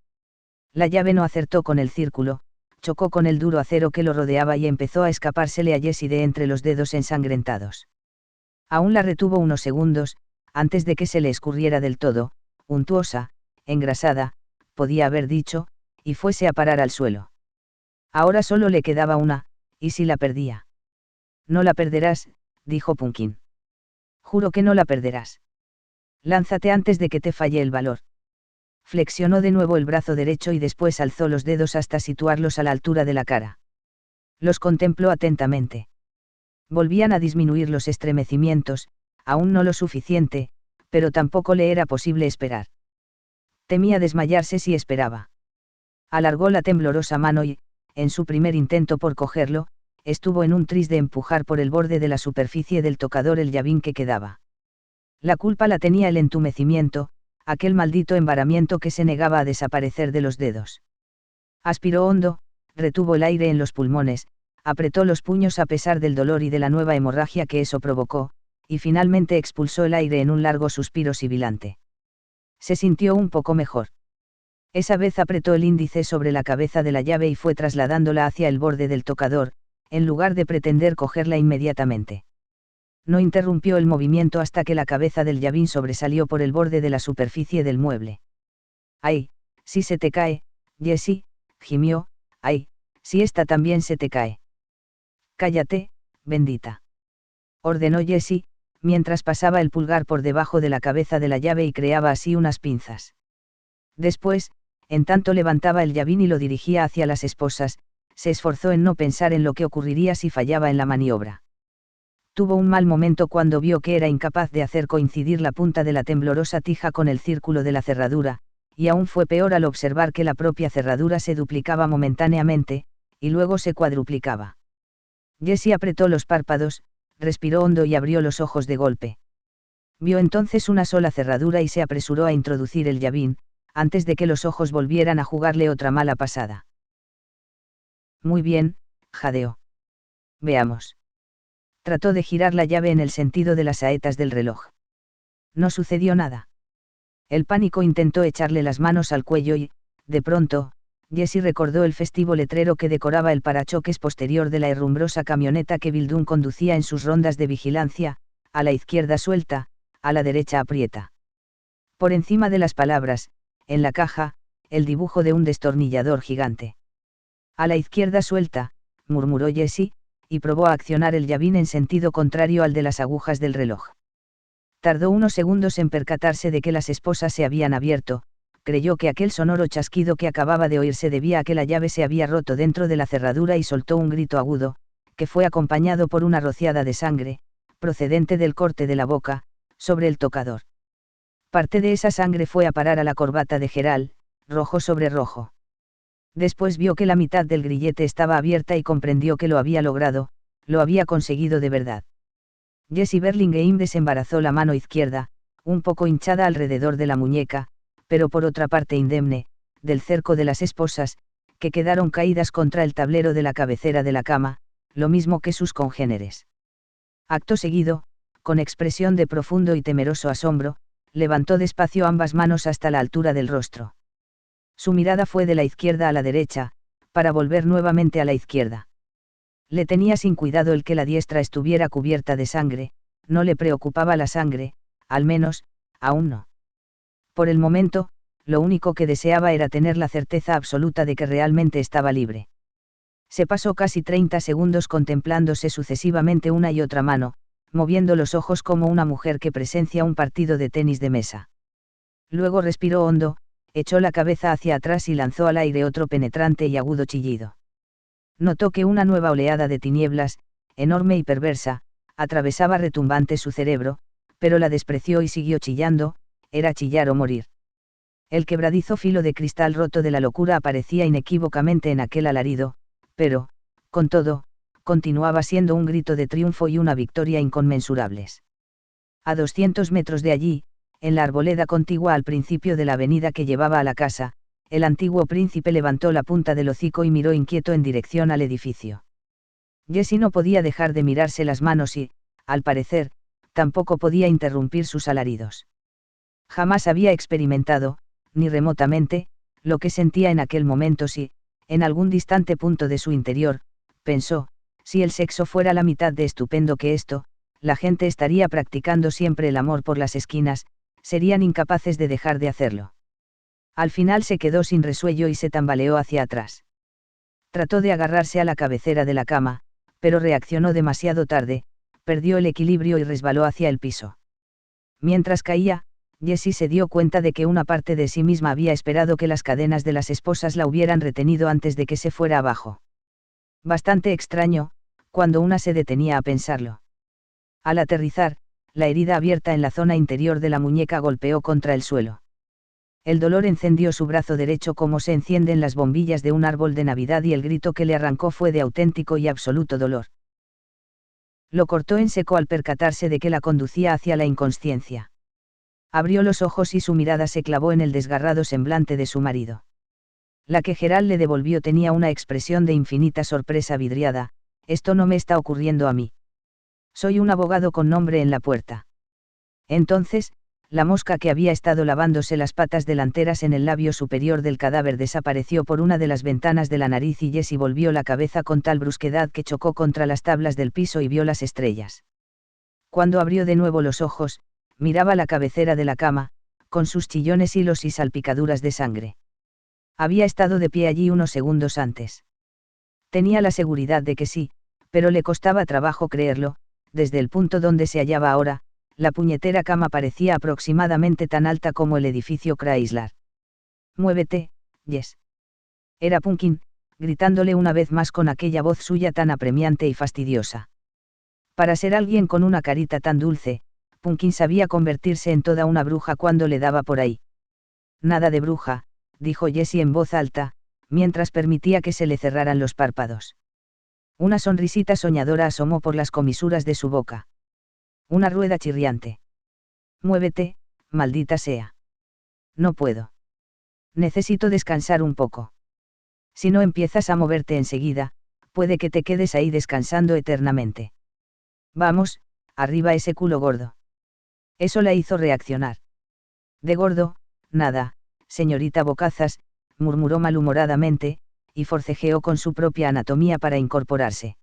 La llave no acertó con el círculo, chocó con el duro acero que lo rodeaba y empezó a escapársele a Jessie de entre los dedos ensangrentados. Aún la retuvo unos segundos, antes de que se le escurriera del todo, untuosa, engrasada, podía haber dicho, y fuese a parar al suelo. Ahora solo le quedaba una, ¿y si la perdía? «No la perderás», dijo Pumpkin. «Juro que no la perderás. Lánzate antes de que te falle el valor». Flexionó de nuevo el brazo derecho y después alzó los dedos hasta situarlos a la altura de la cara. Los contempló atentamente. Volvían a disminuir los estremecimientos, aún no lo suficiente, pero tampoco le era posible esperar. Temía desmayarse si esperaba. Alargó la temblorosa mano y, en su primer intento por cogerlo, estuvo en un tris de empujar por el borde de la superficie del tocador el llavín que quedaba. La culpa la tenía el entumecimiento, aquel maldito embaramiento que se negaba a desaparecer de los dedos. Aspiró hondo, retuvo el aire en los pulmones, apretó los puños a pesar del dolor y de la nueva hemorragia que eso provocó, y finalmente expulsó el aire en un largo suspiro sibilante. Se sintió un poco mejor. Esa vez apretó el índice sobre la cabeza de la llave y fue trasladándola hacia el borde del tocador, en lugar de pretender cogerla inmediatamente. No interrumpió el movimiento hasta que la cabeza del llavín sobresalió por el borde de la superficie del mueble. «¡Ay, si se te cae, Jessie!», gimió. «¡Ay, si esta también se te cae!». «Cállate, bendita», ordenó Jessie, mientras pasaba el pulgar por debajo de la cabeza de la llave y creaba así unas pinzas. Después, en tanto levantaba el llavín y lo dirigía hacia las esposas, se esforzó en no pensar en lo que ocurriría si fallaba en la maniobra. Tuvo un mal momento cuando vio que era incapaz de hacer coincidir la punta de la temblorosa tija con el círculo de la cerradura, y aún fue peor al observar que la propia cerradura se duplicaba momentáneamente, y luego se cuadruplicaba. Jessie apretó los párpados, respiró hondo y abrió los ojos de golpe. Vio entonces una sola cerradura y se apresuró a introducir el llavín, antes de que los ojos volvieran a jugarle otra mala pasada. «Muy bien», jadeó. «Veamos». Trató de girar la llave en el sentido de las saetas del reloj. No sucedió nada. El pánico intentó echarle las manos al cuello y, de pronto, Jessie recordó el festivo letrero que decoraba el parachoques posterior de la herrumbrosa camioneta que Bildún conducía en sus rondas de vigilancia: «A la izquierda suelta, a la derecha aprieta». Por encima de las palabras, en la caja, el dibujo de un destornillador gigante. «A la izquierda suelta», murmuró Jessie, y probó a accionar el llavín en sentido contrario al de las agujas del reloj. Tardó unos segundos en percatarse de que las esposas se habían abierto. Creyó que aquel sonoro chasquido que acababa de oír se debía a que la llave se había roto dentro de la cerradura y soltó un grito agudo, que fue acompañado por una rociada de sangre, procedente del corte de la boca, sobre el tocador. Parte de esa sangre fue a parar a la corbata de Gerald, rojo sobre rojo. Después vio que la mitad del grillete estaba abierta y comprendió que lo había logrado, lo había conseguido de verdad. Jessie Burlingame desembarazó la mano izquierda, un poco hinchada alrededor de la muñeca, pero por otra parte indemne, del cerco de las esposas, que quedaron caídas contra el tablero de la cabecera de la cama, lo mismo que sus congéneres. Acto seguido, con expresión de profundo y temeroso asombro, levantó despacio ambas manos hasta la altura del rostro. Su mirada fue de la izquierda a la derecha, para volver nuevamente a la izquierda. Le tenía sin cuidado el que la diestra estuviera cubierta de sangre, no le preocupaba la sangre, al menos, aún no. Por el momento, lo único que deseaba era tener la certeza absoluta de que realmente estaba libre. Se pasó casi 30 segundos contemplándose sucesivamente una y otra mano, moviendo los ojos como una mujer que presencia un partido de tenis de mesa. Luego respiró hondo, echó la cabeza hacia atrás y lanzó al aire otro penetrante y agudo chillido. Notó que una nueva oleada de tinieblas, enorme y perversa, atravesaba retumbante su cerebro, pero la despreció y siguió chillando, era chillar o morir. El quebradizo filo de cristal roto de la locura aparecía inequívocamente en aquel alarido, pero, con todo, continuaba siendo un grito de triunfo y una victoria inconmensurables. A 200 metros de allí, en la arboleda contigua al principio de la avenida que llevaba a la casa, el antiguo príncipe levantó la punta del hocico y miró inquieto en dirección al edificio. Jessie no podía dejar de mirarse las manos y, al parecer, tampoco podía interrumpir sus alaridos. Jamás había experimentado, ni remotamente, lo que sentía en aquel momento si, en algún distante punto de su interior, pensó, si el sexo fuera la mitad de estupendo que esto, la gente estaría practicando siempre el amor por las esquinas, serían incapaces de dejar de hacerlo. Al final se quedó sin resuello y se tambaleó hacia atrás. Trató de agarrarse a la cabecera de la cama, pero reaccionó demasiado tarde, perdió el equilibrio y resbaló hacia el piso. Mientras caía, Jessie se dio cuenta de que una parte de sí misma había esperado que las cadenas de las esposas la hubieran retenido antes de que se fuera abajo. Bastante extraño, cuando una se detenía a pensarlo. Al aterrizar, la herida abierta en la zona interior de la muñeca golpeó contra el suelo. El dolor encendió su brazo derecho como se encienden las bombillas de un árbol de Navidad y el grito que le arrancó fue de auténtico y absoluto dolor. Lo cortó en seco al percatarse de que la conducía hacia la inconsciencia. Abrió los ojos y su mirada se clavó en el desgarrado semblante de su marido. La que Gerald le devolvió tenía una expresión de infinita sorpresa vidriada. Esto no me está ocurriendo a mí. Soy un abogado con nombre en la puerta. Entonces, la mosca que había estado lavándose las patas delanteras en el labio superior del cadáver desapareció por una de las ventanas de la nariz y Jessie volvió la cabeza con tal brusquedad que chocó contra las tablas del piso y vio las estrellas. Cuando abrió de nuevo los ojos, miraba la cabecera de la cama, con sus chillones hilos y salpicaduras de sangre. Había estado de pie allí unos segundos antes. Tenía la seguridad de que sí, pero le costaba trabajo creerlo. Desde el punto donde se hallaba ahora, la puñetera cama parecía aproximadamente tan alta como el edificio Chrysler. «Muévete, Jess». Era Pumpkin, gritándole una vez más con aquella voz suya tan apremiante y fastidiosa. Para ser alguien con una carita tan dulce, Pumpkin sabía convertirse en toda una bruja cuando le daba por ahí. «Nada de bruja», dijo Jessie en voz alta, mientras permitía que se le cerraran los párpados. Una sonrisita soñadora asomó por las comisuras de su boca. Una rueda chirriante. «Muévete, maldita sea». «No puedo. Necesito descansar un poco. Si no empiezas a moverte enseguida, puede que te quedes ahí descansando eternamente. Vamos, arriba ese culo gordo». Eso la hizo reaccionar. «De gordo, nada, señorita Bocazas», murmuró malhumoradamente, y forcejeó con su propia anatomía para incorporarse.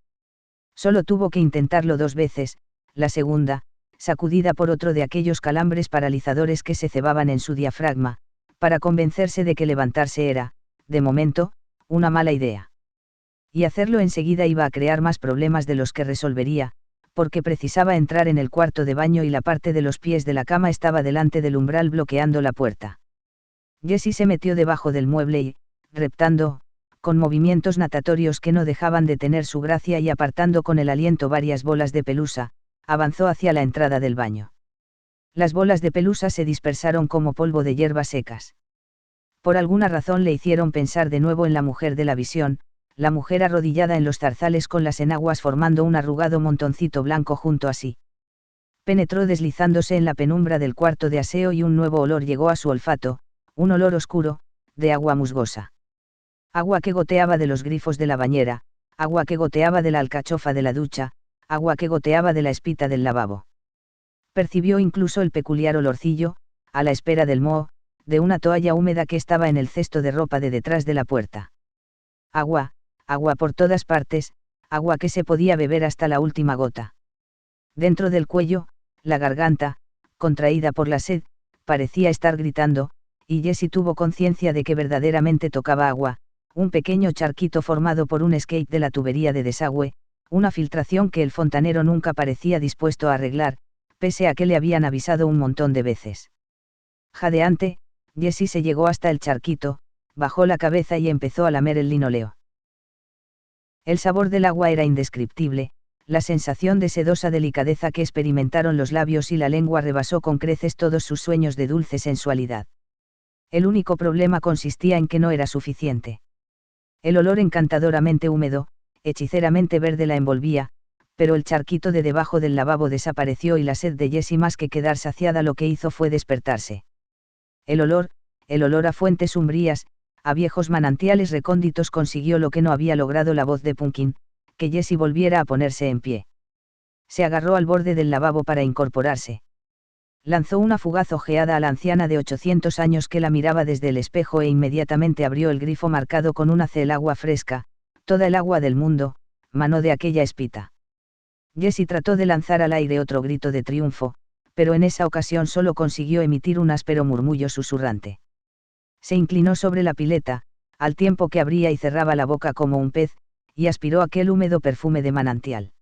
Solo tuvo que intentarlo 2 veces, la segunda, sacudida por otro de aquellos calambres paralizadores que se cebaban en su diafragma, para convencerse de que levantarse era, de momento, una mala idea. Y hacerlo enseguida iba a crear más problemas de los que resolvería, porque precisaba entrar en el cuarto de baño y la parte de los pies de la cama estaba delante del umbral bloqueando la puerta. Jessie se metió debajo del mueble y, reptando, con movimientos natatorios que no dejaban de tener su gracia y apartando con el aliento varias bolas de pelusa, avanzó hacia la entrada del baño. Las bolas de pelusa se dispersaron como polvo de hierbas secas. Por alguna razón le hicieron pensar de nuevo en la mujer de la visión, la mujer arrodillada en los zarzales con las enaguas formando un arrugado montoncito blanco junto a sí. Penetró deslizándose en la penumbra del cuarto de aseo y un nuevo olor llegó a su olfato, un olor oscuro, de agua musgosa. Agua que goteaba de los grifos de la bañera, agua que goteaba de la alcachofa de la ducha, agua que goteaba de la espita del lavabo. Percibió incluso el peculiar olorcillo, a la espera del moho, de una toalla húmeda que estaba en el cesto de ropa de detrás de la puerta. Agua, agua por todas partes, agua que se podía beber hasta la última gota. Dentro del cuello, la garganta, contraída por la sed, parecía estar gritando, y Jessie tuvo conciencia de que verdaderamente tocaba agua, un pequeño charquito formado por un escape de la tubería de desagüe, una filtración que el fontanero nunca parecía dispuesto a arreglar, pese a que le habían avisado un montón de veces. Jadeante, Jessie se llegó hasta el charquito, bajó la cabeza y empezó a lamer el linóleo. El sabor del agua era indescriptible, la sensación de sedosa delicadeza que experimentaron los labios y la lengua rebasó con creces todos sus sueños de dulce sensualidad. El único problema consistía en que no era suficiente. El olor encantadoramente húmedo, hechiceramente verde la envolvía, pero el charquito de debajo del lavabo desapareció y la sed de Jessie, más que quedar saciada, lo que hizo fue despertarse. El olor a fuentes umbrías, a viejos manantiales recónditos, consiguió lo que no había logrado la voz de Pumpkin, que Jessie volviera a ponerse en pie. Se agarró al borde del lavabo para incorporarse. Lanzó una fugaz ojeada a la anciana de 800 años que la miraba desde el espejo e inmediatamente abrió el grifo marcado con una C. El agua fresca, toda el agua del mundo, manó de aquella espita. Jessie trató de lanzar al aire otro grito de triunfo, pero en esa ocasión solo consiguió emitir un áspero murmullo susurrante. Se inclinó sobre la pileta, al tiempo que abría y cerraba la boca como un pez, y aspiró aquel húmedo perfume de manantial.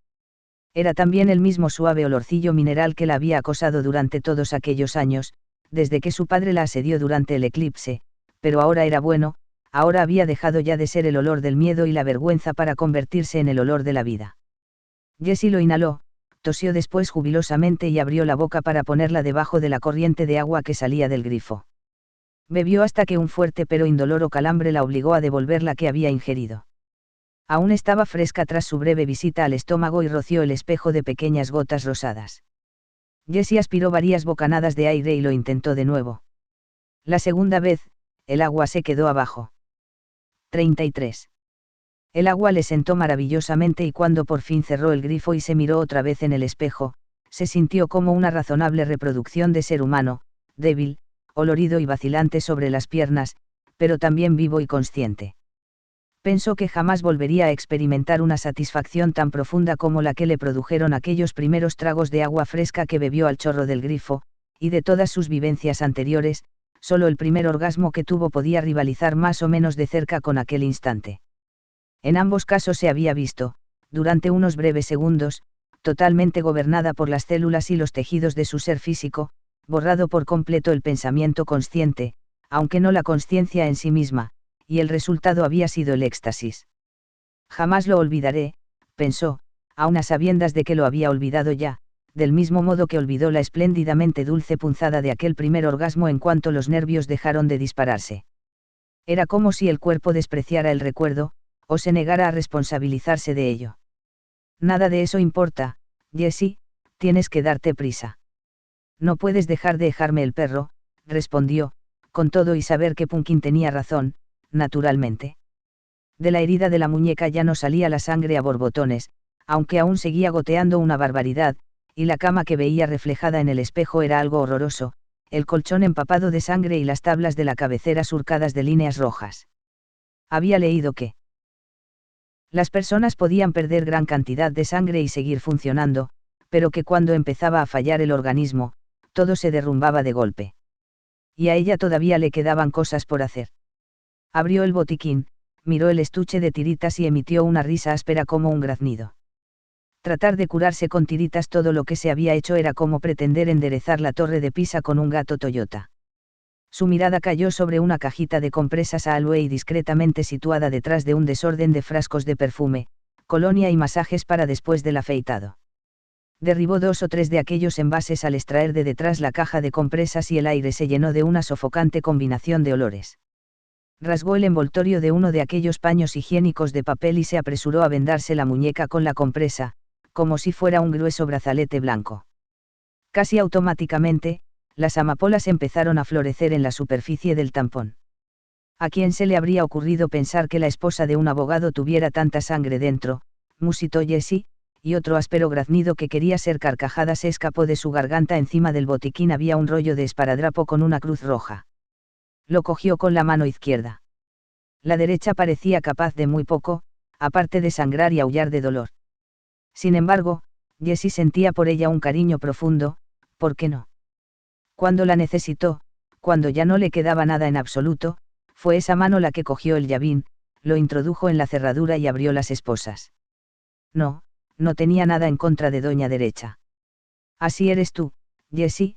Era también el mismo suave olorcillo mineral que la había acosado durante todos aquellos años, desde que su padre la asedió durante el eclipse, pero ahora era bueno, ahora había dejado ya de ser el olor del miedo y la vergüenza para convertirse en el olor de la vida. Jessie lo inhaló, tosió después jubilosamente y abrió la boca para ponerla debajo de la corriente de agua que salía del grifo. Bebió hasta que un fuerte pero indoloro calambre la obligó a devolver la que había ingerido. Aún estaba fresca tras su breve visita al estómago y roció el espejo de pequeñas gotas rosadas. Jessie aspiró varias bocanadas de aire y lo intentó de nuevo. La segunda vez, el agua se quedó abajo. 33. El agua le sentó maravillosamente y cuando por fin cerró el grifo y se miró otra vez en el espejo, se sintió como una razonable reproducción de ser humano, débil, olorido y vacilante sobre las piernas, pero también vivo y consciente. Pensó que jamás volvería a experimentar una satisfacción tan profunda como la que le produjeron aquellos primeros tragos de agua fresca que bebió al chorro del grifo, y de todas sus vivencias anteriores, solo el primer orgasmo que tuvo podía rivalizar más o menos de cerca con aquel instante. En ambos casos se había visto, durante unos breves segundos, totalmente gobernada por las células y los tejidos de su ser físico, borrado por completo el pensamiento consciente, aunque no la consciencia en sí misma, y el resultado había sido el éxtasis. Jamás lo olvidaré, pensó, aun a sabiendas de que lo había olvidado ya, del mismo modo que olvidó la espléndidamente dulce punzada de aquel primer orgasmo en cuanto los nervios dejaron de dispararse. Era como si el cuerpo despreciara el recuerdo, o se negara a responsabilizarse de ello. Nada de eso importa, Jessie, tienes que darte prisa. No puedes dejar de dejarme el perro, respondió, con todo y saber que Pumpkin tenía razón, naturalmente. De la herida de la muñeca ya no salía la sangre a borbotones, aunque aún seguía goteando una barbaridad, y la cama que veía reflejada en el espejo era algo horroroso, el colchón empapado de sangre y las tablas de la cabecera surcadas de líneas rojas. Había leído que las personas podían perder gran cantidad de sangre y seguir funcionando, pero que cuando empezaba a fallar el organismo, todo se derrumbaba de golpe. Y a ella todavía le quedaban cosas por hacer. Abrió el botiquín, miró el estuche de tiritas y emitió una risa áspera como un graznido. Tratar de curarse con tiritas todo lo que se había hecho era como pretender enderezar la torre de Pisa con un gato Toyota. Su mirada cayó sobre una cajita de compresas a aloe discretamente situada detrás de un desorden de frascos de perfume, colonia y masajes para después del afeitado. Derribó 2 o 3 de aquellos envases al extraer de detrás la caja de compresas y el aire se llenó de una sofocante combinación de olores. Rasgó el envoltorio de uno de aquellos paños higiénicos de papel y se apresuró a vendarse la muñeca con la compresa, como si fuera un grueso brazalete blanco. Casi automáticamente, las amapolas empezaron a florecer en la superficie del tampón. ¿A quién se le habría ocurrido pensar que la esposa de un abogado tuviera tanta sangre dentro?, musitó Jessie, y otro áspero graznido que quería ser carcajada se escapó de su garganta. Encima del botiquín había un rollo de esparadrapo con una cruz roja. Lo cogió con la mano izquierda. La derecha parecía capaz de muy poco, aparte de sangrar y aullar de dolor. Sin embargo, Jessie sentía por ella un cariño profundo, ¿por qué no? Cuando la necesitó, cuando ya no le quedaba nada en absoluto, fue esa mano la que cogió el llavín, lo introdujo en la cerradura y abrió las esposas. No, no tenía nada en contra de Doña Derecha. Así eres tú, Jessie,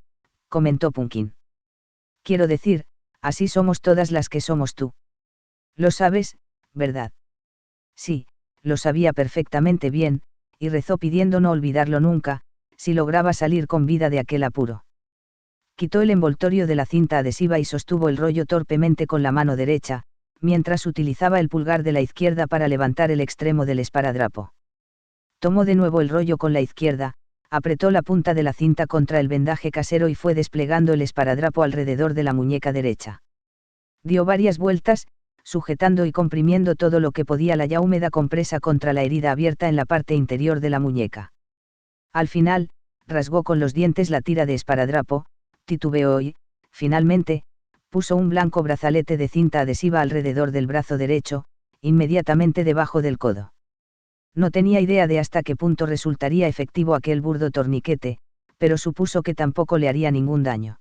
comentó Punkin. Quiero decir, así somos todas las que somos tú. Lo sabes, ¿verdad? Sí, lo sabía perfectamente bien, y rezó pidiendo no olvidarlo nunca, si lograba salir con vida de aquel apuro. Quitó el envoltorio de la cinta adhesiva y sostuvo el rollo torpemente con la mano derecha, mientras utilizaba el pulgar de la izquierda para levantar el extremo del esparadrapo. Tomó de nuevo el rollo con la izquierda, apretó la punta de la cinta contra el vendaje casero y fue desplegando el esparadrapo alrededor de la muñeca derecha. Dio varias vueltas, sujetando y comprimiendo todo lo que podía la ya húmeda compresa contra la herida abierta en la parte interior de la muñeca. Al final, rasgó con los dientes la tira de esparadrapo, titubeó y, finalmente, puso un blanco brazalete de cinta adhesiva alrededor del brazo derecho, inmediatamente debajo del codo. No tenía idea de hasta qué punto resultaría efectivo aquel burdo torniquete, pero supuso que tampoco le haría ningún daño.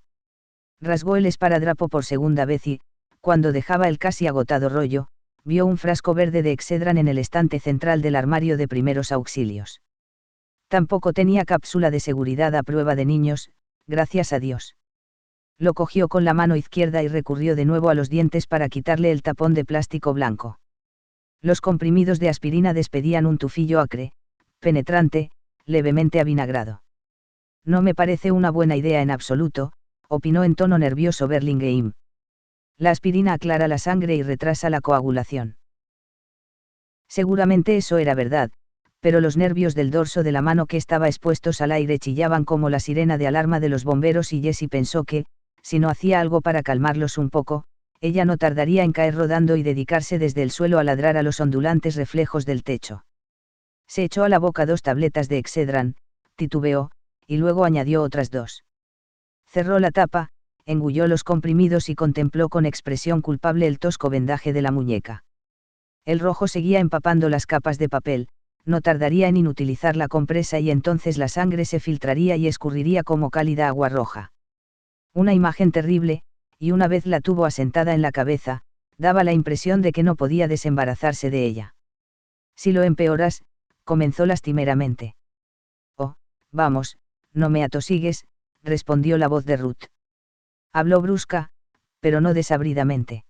Rasgó el esparadrapo por segunda vez y, cuando dejaba el casi agotado rollo, vio un frasco verde de Excedran en el estante central del armario de primeros auxilios. Tampoco tenía cápsula de seguridad a prueba de niños, gracias a Dios. Lo cogió con la mano izquierda y recurrió de nuevo a los dientes para quitarle el tapón de plástico blanco. Los comprimidos de aspirina despedían un tufillo acre, penetrante, levemente avinagrado. No me parece una buena idea en absoluto, opinó en tono nervioso Burlingame. La aspirina aclara la sangre y retrasa la coagulación. Seguramente eso era verdad, pero los nervios del dorso de la mano que estaba expuestos al aire chillaban como la sirena de alarma de los bomberos y Jessie pensó que, si no hacía algo para calmarlos un poco, ella no tardaría en caer rodando y dedicarse desde el suelo a ladrar a los ondulantes reflejos del techo. Se echó a la boca 2 tabletas de Excedran, titubeó, y luego añadió otras 2. Cerró la tapa, engulló los comprimidos y contempló con expresión culpable el tosco vendaje de la muñeca. El rojo seguía empapando las capas de papel, no tardaría en inutilizar la compresa y entonces la sangre se filtraría y escurriría como cálida agua roja. Una imagen terrible, y una vez la tuvo asentada en la cabeza, daba la impresión de que no podía desembarazarse de ella. Si lo empeoras, comenzó lastimeramente. Oh, vamos, no me atosigues, respondió la voz de Ruth. Habló brusca, pero no desabridamente.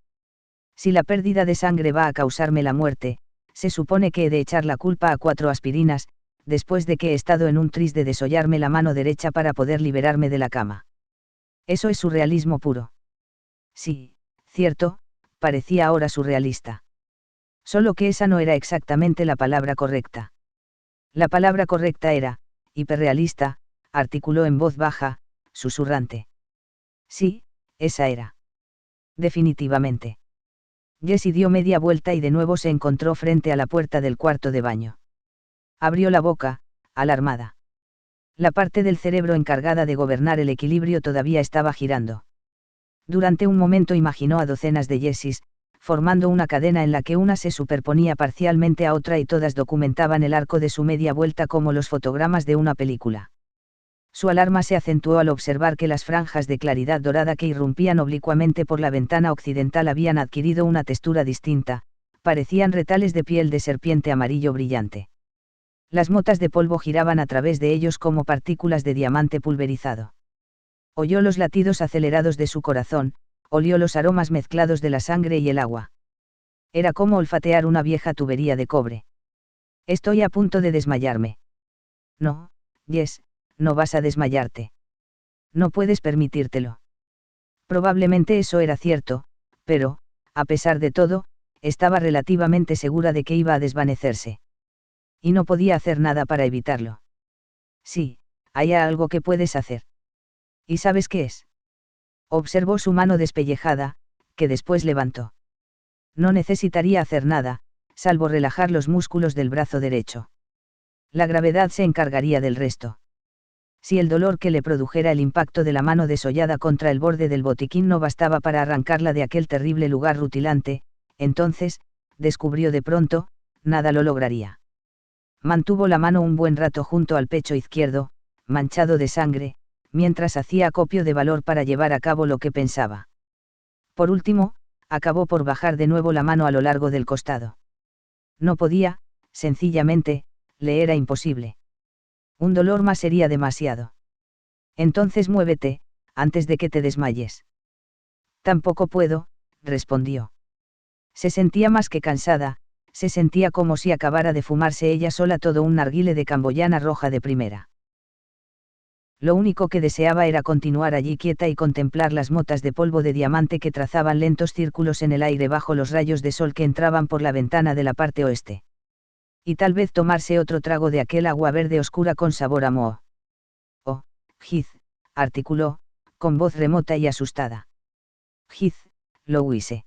Si la pérdida de sangre va a causarme la muerte, se supone que he de echar la culpa a 4 aspirinas, después de que he estado en un tris de desollarme la mano derecha para poder liberarme de la cama. Eso es surrealismo puro. Sí, cierto, parecía ahora surrealista. Solo que esa no era exactamente la palabra correcta. La palabra correcta era, hiperrealista, articuló en voz baja, susurrante. Sí, esa era. Definitivamente. Jessie dio media vuelta y de nuevo se encontró frente a la puerta del cuarto de baño. Abrió la boca, alarmada. La parte del cerebro encargada de gobernar el equilibrio todavía estaba girando. Durante un momento imaginó a docenas de Jessies, formando una cadena en la que una se superponía parcialmente a otra y todas documentaban el arco de su media vuelta como los fotogramas de una película. Su alarma se acentuó al observar que las franjas de claridad dorada que irrumpían oblicuamente por la ventana occidental habían adquirido una textura distinta, parecían retales de piel de serpiente amarillo brillante. Las motas de polvo giraban a través de ellos como partículas de diamante pulverizado. Oyó los latidos acelerados de su corazón, olió los aromas mezclados de la sangre y el agua. Era como olfatear una vieja tubería de cobre. Estoy a punto de desmayarme. No, Jess, no vas a desmayarte. No puedes permitírtelo. Probablemente eso era cierto, pero, a pesar de todo, estaba relativamente segura de que iba a desvanecerse. Y no podía hacer nada para evitarlo. Sí, hay algo que puedes hacer. ¿Y sabes qué es? Observó su mano despellejada, que después levantó. No necesitaría hacer nada, salvo relajar los músculos del brazo derecho. La gravedad se encargaría del resto. Si el dolor que le produjera el impacto de la mano desollada contra el borde del botiquín no bastaba para arrancarla de aquel terrible lugar rutilante, entonces, descubrió de pronto, nada lo lograría. Mantuvo la mano un buen rato junto al pecho izquierdo, manchado de sangre, mientras hacía acopio de valor para llevar a cabo lo que pensaba. Por último, acabó por bajar de nuevo la mano a lo largo del costado. No podía, sencillamente, le era imposible. Un dolor más sería demasiado. Entonces muévete, antes de que te desmayes. Tampoco puedo, respondió. Se sentía más que cansada, se sentía como si acabara de fumarse ella sola todo un narguile de camboyana roja de primera. Lo único que deseaba era continuar allí quieta y contemplar las motas de polvo de diamante que trazaban lentos círculos en el aire bajo los rayos de sol que entraban por la ventana de la parte oeste. Y tal vez tomarse otro trago de aquel agua verde oscura con sabor a moho. Oh, Heath, articuló, con voz remota y asustada. Heath, Louise.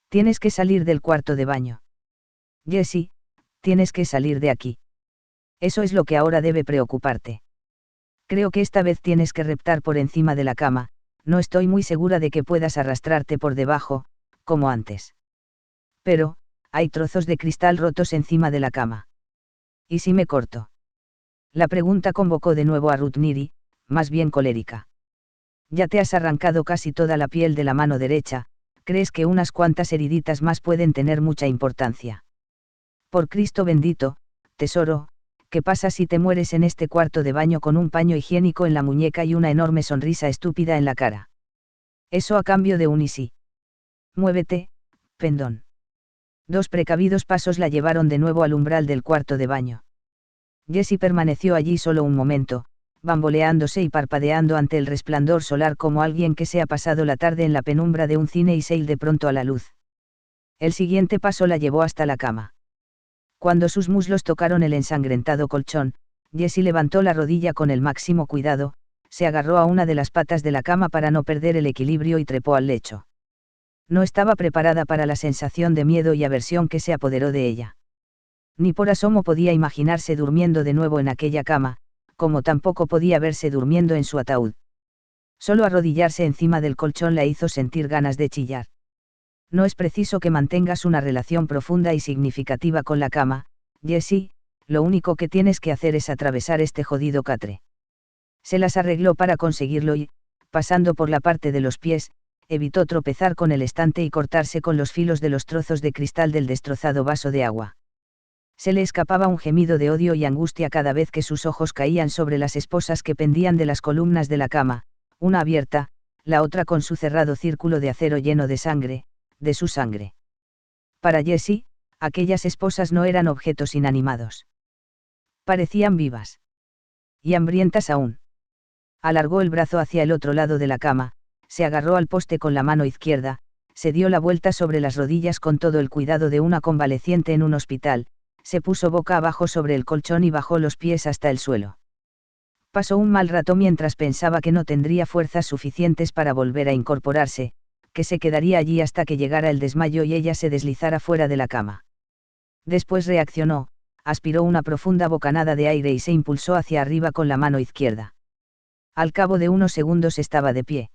Tienes que salir del cuarto de baño. Jessie, tienes que salir de aquí. Eso es lo que ahora debe preocuparte. Creo que esta vez tienes que reptar por encima de la cama, no estoy muy segura de que puedas arrastrarte por debajo, como antes. Pero, hay trozos de cristal rotos encima de la cama. ¿Y si me corto? La pregunta convocó de nuevo a Ruth Neary, más bien colérica. Ya te has arrancado casi toda la piel de la mano derecha, ¿crees que unas cuantas heriditas más pueden tener mucha importancia? Por Cristo bendito, tesoro, ¿qué pasa si te mueres en este cuarto de baño con un paño higiénico en la muñeca y una enorme sonrisa estúpida en la cara? Eso a cambio de un y sí. Muévete, pendón. 2 precavidos pasos la llevaron de nuevo al umbral del cuarto de baño. Jessie permaneció allí solo un momento, bamboleándose y parpadeando ante el resplandor solar como alguien que se ha pasado la tarde en la penumbra de un cine y se ir de pronto a la luz. El siguiente paso la llevó hasta la cama. Cuando sus muslos tocaron el ensangrentado colchón, Jessie levantó la rodilla con el máximo cuidado, se agarró a una de las patas de la cama para no perder el equilibrio y trepó al lecho. No estaba preparada para la sensación de miedo y aversión que se apoderó de ella. Ni por asomo podía imaginarse durmiendo de nuevo en aquella cama, como tampoco podía verse durmiendo en su ataúd. Solo arrodillarse encima del colchón la hizo sentir ganas de chillar. No es preciso que mantengas una relación profunda y significativa con la cama, Jessie, lo único que tienes que hacer es atravesar este jodido catre. Se las arregló para conseguirlo y, pasando por la parte de los pies, evitó tropezar con el estante y cortarse con los filos de los trozos de cristal del destrozado vaso de agua. Se le escapaba un gemido de odio y angustia cada vez que sus ojos caían sobre las esposas que pendían de las columnas de la cama, una abierta, la otra con su cerrado círculo de acero lleno de sangre, de su sangre. Para Jessie, aquellas esposas no eran objetos inanimados. Parecían vivas. Y hambrientas aún. Alargó el brazo hacia el otro lado de la cama, se agarró al poste con la mano izquierda, se dio la vuelta sobre las rodillas con todo el cuidado de una convaleciente en un hospital, se puso boca abajo sobre el colchón y bajó los pies hasta el suelo. Pasó un mal rato mientras pensaba que no tendría fuerzas suficientes para volver a incorporarse, que se quedaría allí hasta que llegara el desmayo y ella se deslizara fuera de la cama. Después reaccionó, aspiró una profunda bocanada de aire y se impulsó hacia arriba con la mano izquierda. Al cabo de unos segundos estaba de pie.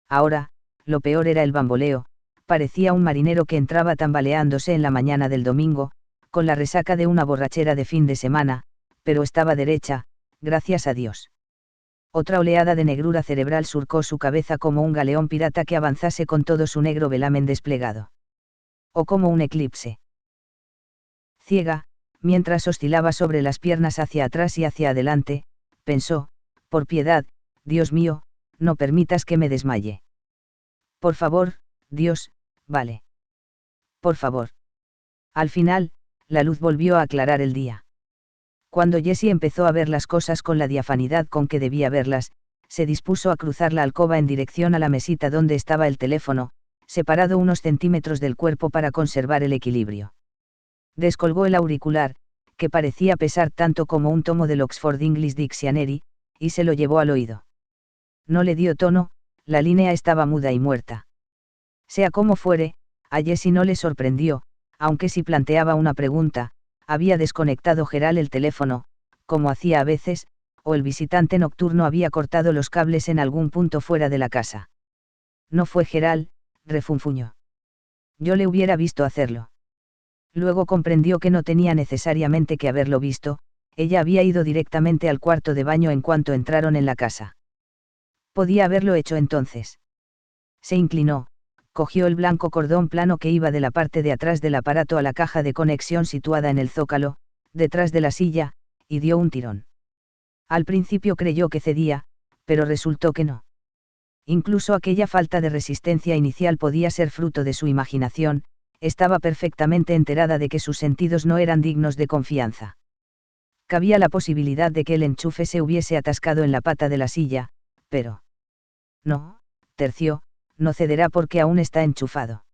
Ahora, lo peor era el bamboleo, parecía un marinero que entraba tambaleándose en la mañana del domingo, con la resaca de una borrachera de fin de semana, pero estaba derecha, gracias a Dios. Otra oleada de negrura cerebral surcó su cabeza como un galeón pirata que avanzase con todo su negro velamen desplegado. O como un eclipse. Ciega, mientras oscilaba sobre las piernas hacia atrás y hacia adelante, pensó, por piedad, Dios mío, no permitas que me desmaye. Por favor, Dios, vale. Por favor. Al final, la luz volvió a aclarar el día. Cuando Jessie empezó a ver las cosas con la diafanidad con que debía verlas, se dispuso a cruzar la alcoba en dirección a la mesita donde estaba el teléfono, separado unos centímetros del cuerpo para conservar el equilibrio. Descolgó el auricular, que parecía pesar tanto como un tomo del Oxford English Dictionary, y se lo llevó al oído. No le dio tono, la línea estaba muda y muerta. Sea como fuere, a Jessie no le sorprendió, aunque si planteaba una pregunta, había desconectado Gerald el teléfono, como hacía a veces, o el visitante nocturno había cortado los cables en algún punto fuera de la casa. No fue Gerald, refunfuñó. Yo le hubiera visto hacerlo. Luego comprendió que no tenía necesariamente que haberlo visto, ella había ido directamente al cuarto de baño en cuanto entraron en la casa. Podía haberlo hecho entonces. Se inclinó, cogió el blanco cordón plano que iba de la parte de atrás del aparato a la caja de conexión situada en el zócalo, detrás de la silla, y dio un tirón. Al principio creyó que cedía, pero resultó que no. Incluso aquella falta de resistencia inicial podía ser fruto de su imaginación, estaba perfectamente enterada de que sus sentidos no eran dignos de confianza. Cabía la posibilidad de que el enchufe se hubiese atascado en la pata de la silla, pero... No, terció, no cederá porque aún está enchufado.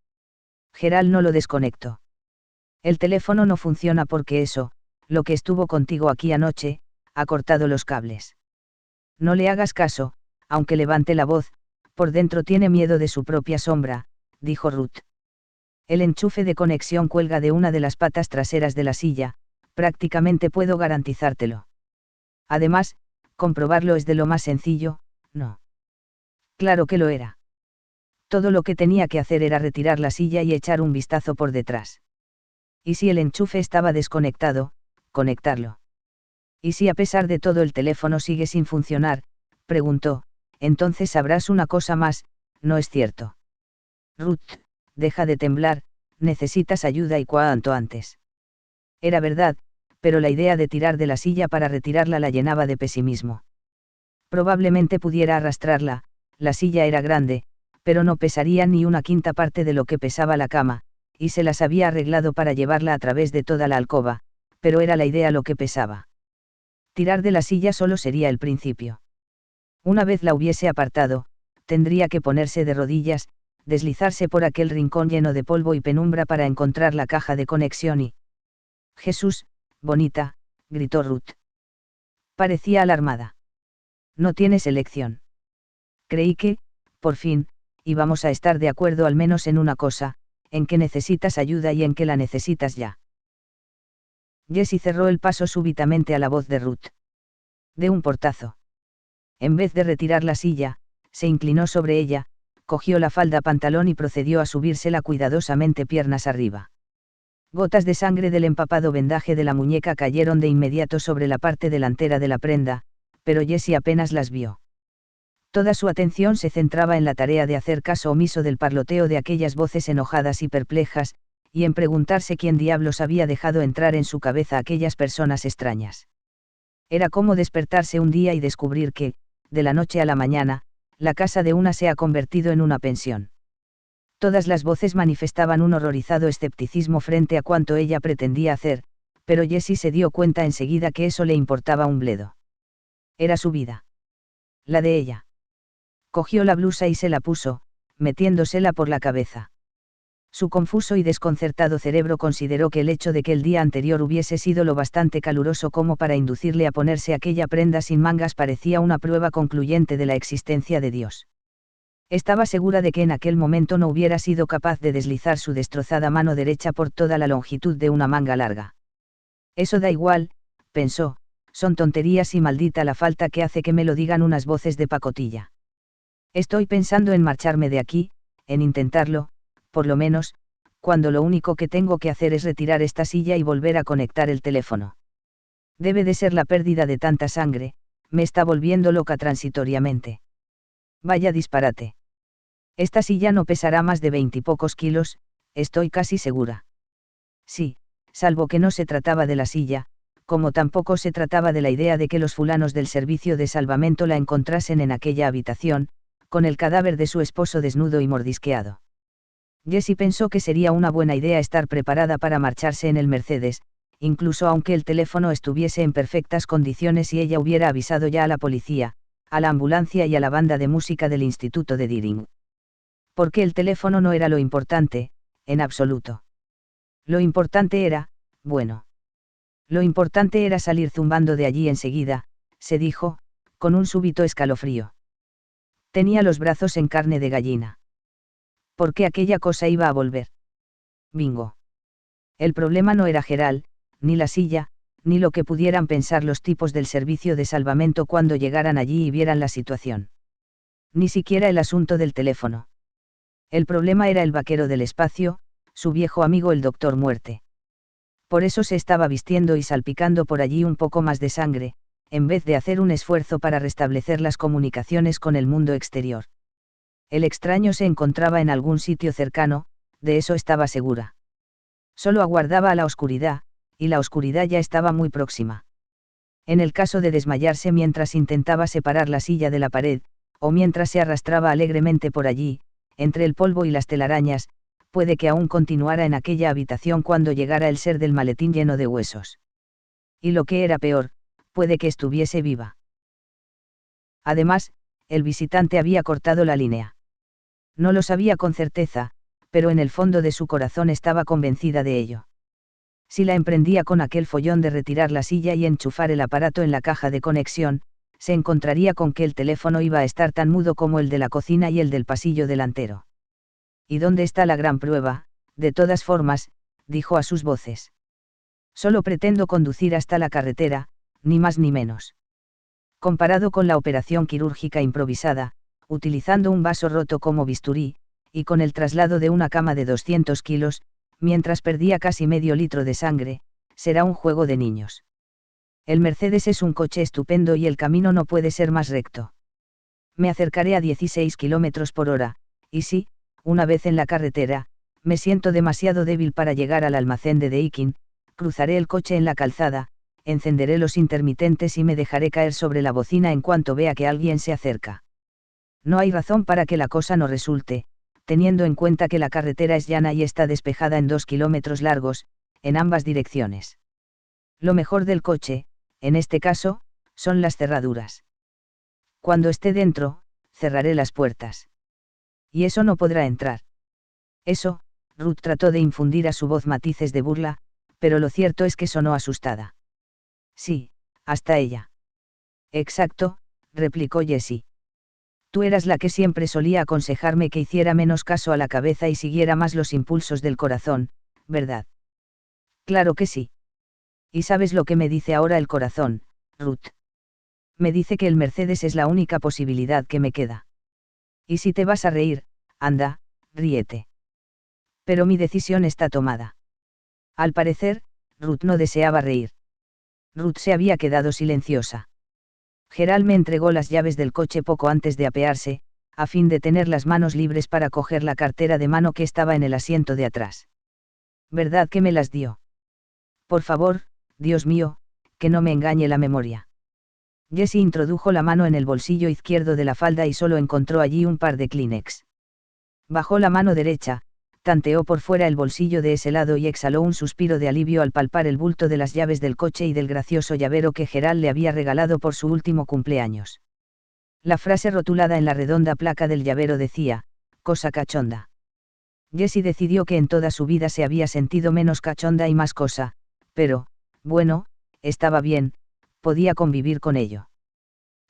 Gerald no lo desconectó. El teléfono no funciona porque eso, lo que estuvo contigo aquí anoche, ha cortado los cables. No le hagas caso, aunque levante la voz, por dentro tiene miedo de su propia sombra, dijo Ruth. El enchufe de conexión cuelga de una de las patas traseras de la silla, prácticamente puedo garantizártelo. Además, comprobarlo es de lo más sencillo, ¿no? Claro que lo era. Todo lo que tenía que hacer era retirar la silla y echar un vistazo por detrás. ¿Y si el enchufe estaba desconectado, conectarlo? ¿Y si a pesar de todo el teléfono sigue sin funcionar?, preguntó, entonces sabrás una cosa más, ¿no es cierto? Ruth, deja de temblar, necesitas ayuda y cuanto antes. Era verdad, pero la idea de tirar de la silla para retirarla la llenaba de pesimismo. Probablemente pudiera arrastrarla, la silla era grande, pero no pesaría ni una quinta parte de lo que pesaba la cama, y se las había arreglado para llevarla a través de toda la alcoba, pero era la idea lo que pesaba. Tirar de la silla solo sería el principio. Una vez la hubiese apartado, tendría que ponerse de rodillas, deslizarse por aquel rincón lleno de polvo y penumbra para encontrar la caja de conexión y... Jesús, bonita, gritó Ruth. Parecía alarmada. No tienes elección. Creí que, por fin, íbamos a estar de acuerdo al menos en una cosa, en que necesitas ayuda y en que la necesitas ya. Jessie cerró el paso súbitamente a la voz de Ruth. De un portazo. En vez de retirar la silla, se inclinó sobre ella, cogió la falda pantalón y procedió a subírsela cuidadosamente piernas arriba. Gotas de sangre del empapado vendaje de la muñeca cayeron de inmediato sobre la parte delantera de la prenda, pero Jessie apenas las vio. Toda su atención se centraba en la tarea de hacer caso omiso del parloteo de aquellas voces enojadas y perplejas, y en preguntarse quién diablos había dejado entrar en su cabeza aquellas personas extrañas. Era como despertarse un día y descubrir que, de la noche a la mañana, la casa de una se ha convertido en una pensión. Todas las voces manifestaban un horrorizado escepticismo frente a cuanto ella pretendía hacer, pero Jessie se dio cuenta enseguida que eso le importaba un bledo. Era su vida. La de ella. Cogió la blusa y se la puso, metiéndosela por la cabeza. Su confuso y desconcertado cerebro consideró que el hecho de que el día anterior hubiese sido lo bastante caluroso como para inducirle a ponerse aquella prenda sin mangas parecía una prueba concluyente de la existencia de Dios. Estaba segura de que en aquel momento no hubiera sido capaz de deslizar su destrozada mano derecha por toda la longitud de una manga larga. Eso da igual, pensó, son tonterías y maldita la falta que hace que me lo digan unas voces de pacotilla. Estoy pensando en marcharme de aquí, en intentarlo, por lo menos, cuando lo único que tengo que hacer es retirar esta silla y volver a conectar el teléfono. Debe de ser la pérdida de tanta sangre, me está volviendo loca transitoriamente. Vaya disparate. Esta silla no pesará más de 20 y pocos kilos, estoy casi segura. Sí, salvo que no se trataba de la silla, como tampoco se trataba de la idea de que los fulanos del servicio de salvamento la encontrasen en aquella habitación, con el cadáver de su esposo desnudo y mordisqueado. Jessie pensó que sería una buena idea estar preparada para marcharse en el Mercedes, incluso aunque el teléfono estuviese en perfectas condiciones y ella hubiera avisado ya a la policía, a la ambulancia y a la banda de música del Instituto de Deering. Porque el teléfono no era lo importante, en absoluto. Lo importante era, bueno. Lo importante era salir zumbando de allí enseguida, se dijo, con un súbito escalofrío. Tenía los brazos en carne de gallina. ¿Por qué aquella cosa iba a volver? Bingo. El problema no era Gerald, ni la silla, ni lo que pudieran pensar los tipos del servicio de salvamento cuando llegaran allí y vieran la situación. Ni siquiera el asunto del teléfono. El problema era el vaquero del espacio, su viejo amigo el Doctor Muerte. Por eso se estaba vistiendo y salpicando por allí un poco más de sangre, en vez de hacer un esfuerzo para restablecer las comunicaciones con el mundo exterior. El extraño se encontraba en algún sitio cercano, de eso estaba segura. Solo aguardaba a la oscuridad, y la oscuridad ya estaba muy próxima. En el caso de desmayarse mientras intentaba separar la silla de la pared, o mientras se arrastraba alegremente por allí, entre el polvo y las telarañas, puede que aún continuara en aquella habitación cuando llegara el ser del maletín lleno de huesos. Y lo que era peor, puede que estuviese viva. Además, el visitante había cortado la línea. No lo sabía con certeza, pero en el fondo de su corazón estaba convencida de ello. Si la emprendía con aquel follón de retirar la silla y enchufar el aparato en la caja de conexión, se encontraría con que el teléfono iba a estar tan mudo como el de la cocina y el del pasillo delantero. ¿Y dónde está la gran prueba? De todas formas, dijo a sus voces. Solo pretendo conducir hasta la carretera, ni más ni menos. Comparado con la operación quirúrgica improvisada, utilizando un vaso roto como bisturí, y con el traslado de una cama de 200 kilos, mientras perdía casi medio litro de sangre, será un juego de niños. El Mercedes es un coche estupendo y el camino no puede ser más recto. Me acercaré a 16 kilómetros por hora, y si, una vez en la carretera, me siento demasiado débil para llegar al almacén de Deikin, cruzaré el coche en la calzada, encenderé los intermitentes y me dejaré caer sobre la bocina en cuanto vea que alguien se acerca. No hay razón para que la cosa no resulte, teniendo en cuenta que la carretera es llana y está despejada en 2 kilómetros largos, en ambas direcciones. Lo mejor del coche, en este caso, son las cerraduras. Cuando esté dentro, cerraré las puertas. Y eso no podrá entrar. Eso, Ruth trató de infundir a su voz matices de burla, pero lo cierto es que sonó asustada. Sí, hasta ella. Exacto, replicó Jessie. Tú eras la que siempre solía aconsejarme que hiciera menos caso a la cabeza y siguiera más los impulsos del corazón, ¿verdad? Claro que sí. ¿Y sabes lo que me dice ahora el corazón, Ruth? Me dice que el Mercedes es la única posibilidad que me queda. Y si te vas a reír, anda, ríete. Pero mi decisión está tomada. Al parecer, Ruth no deseaba reír. Ruth se había quedado silenciosa. Gerald me entregó las llaves del coche poco antes de apearse, a fin de tener las manos libres para coger la cartera de mano que estaba en el asiento de atrás. ¿Verdad que me las dio? Por favor, Dios mío, que no me engañe la memoria. Jessie introdujo la mano en el bolsillo izquierdo de la falda y solo encontró allí un par de Kleenex. Bajó la mano derecha, tanteó por fuera el bolsillo de ese lado y exhaló un suspiro de alivio al palpar el bulto de las llaves del coche y del gracioso llavero que Gerald le había regalado por su último cumpleaños. La frase rotulada en la redonda placa del llavero decía, cosa cachonda. Jessie decidió que en toda su vida se había sentido menos cachonda y más cosa, pero, bueno, estaba bien, podía convivir con ello.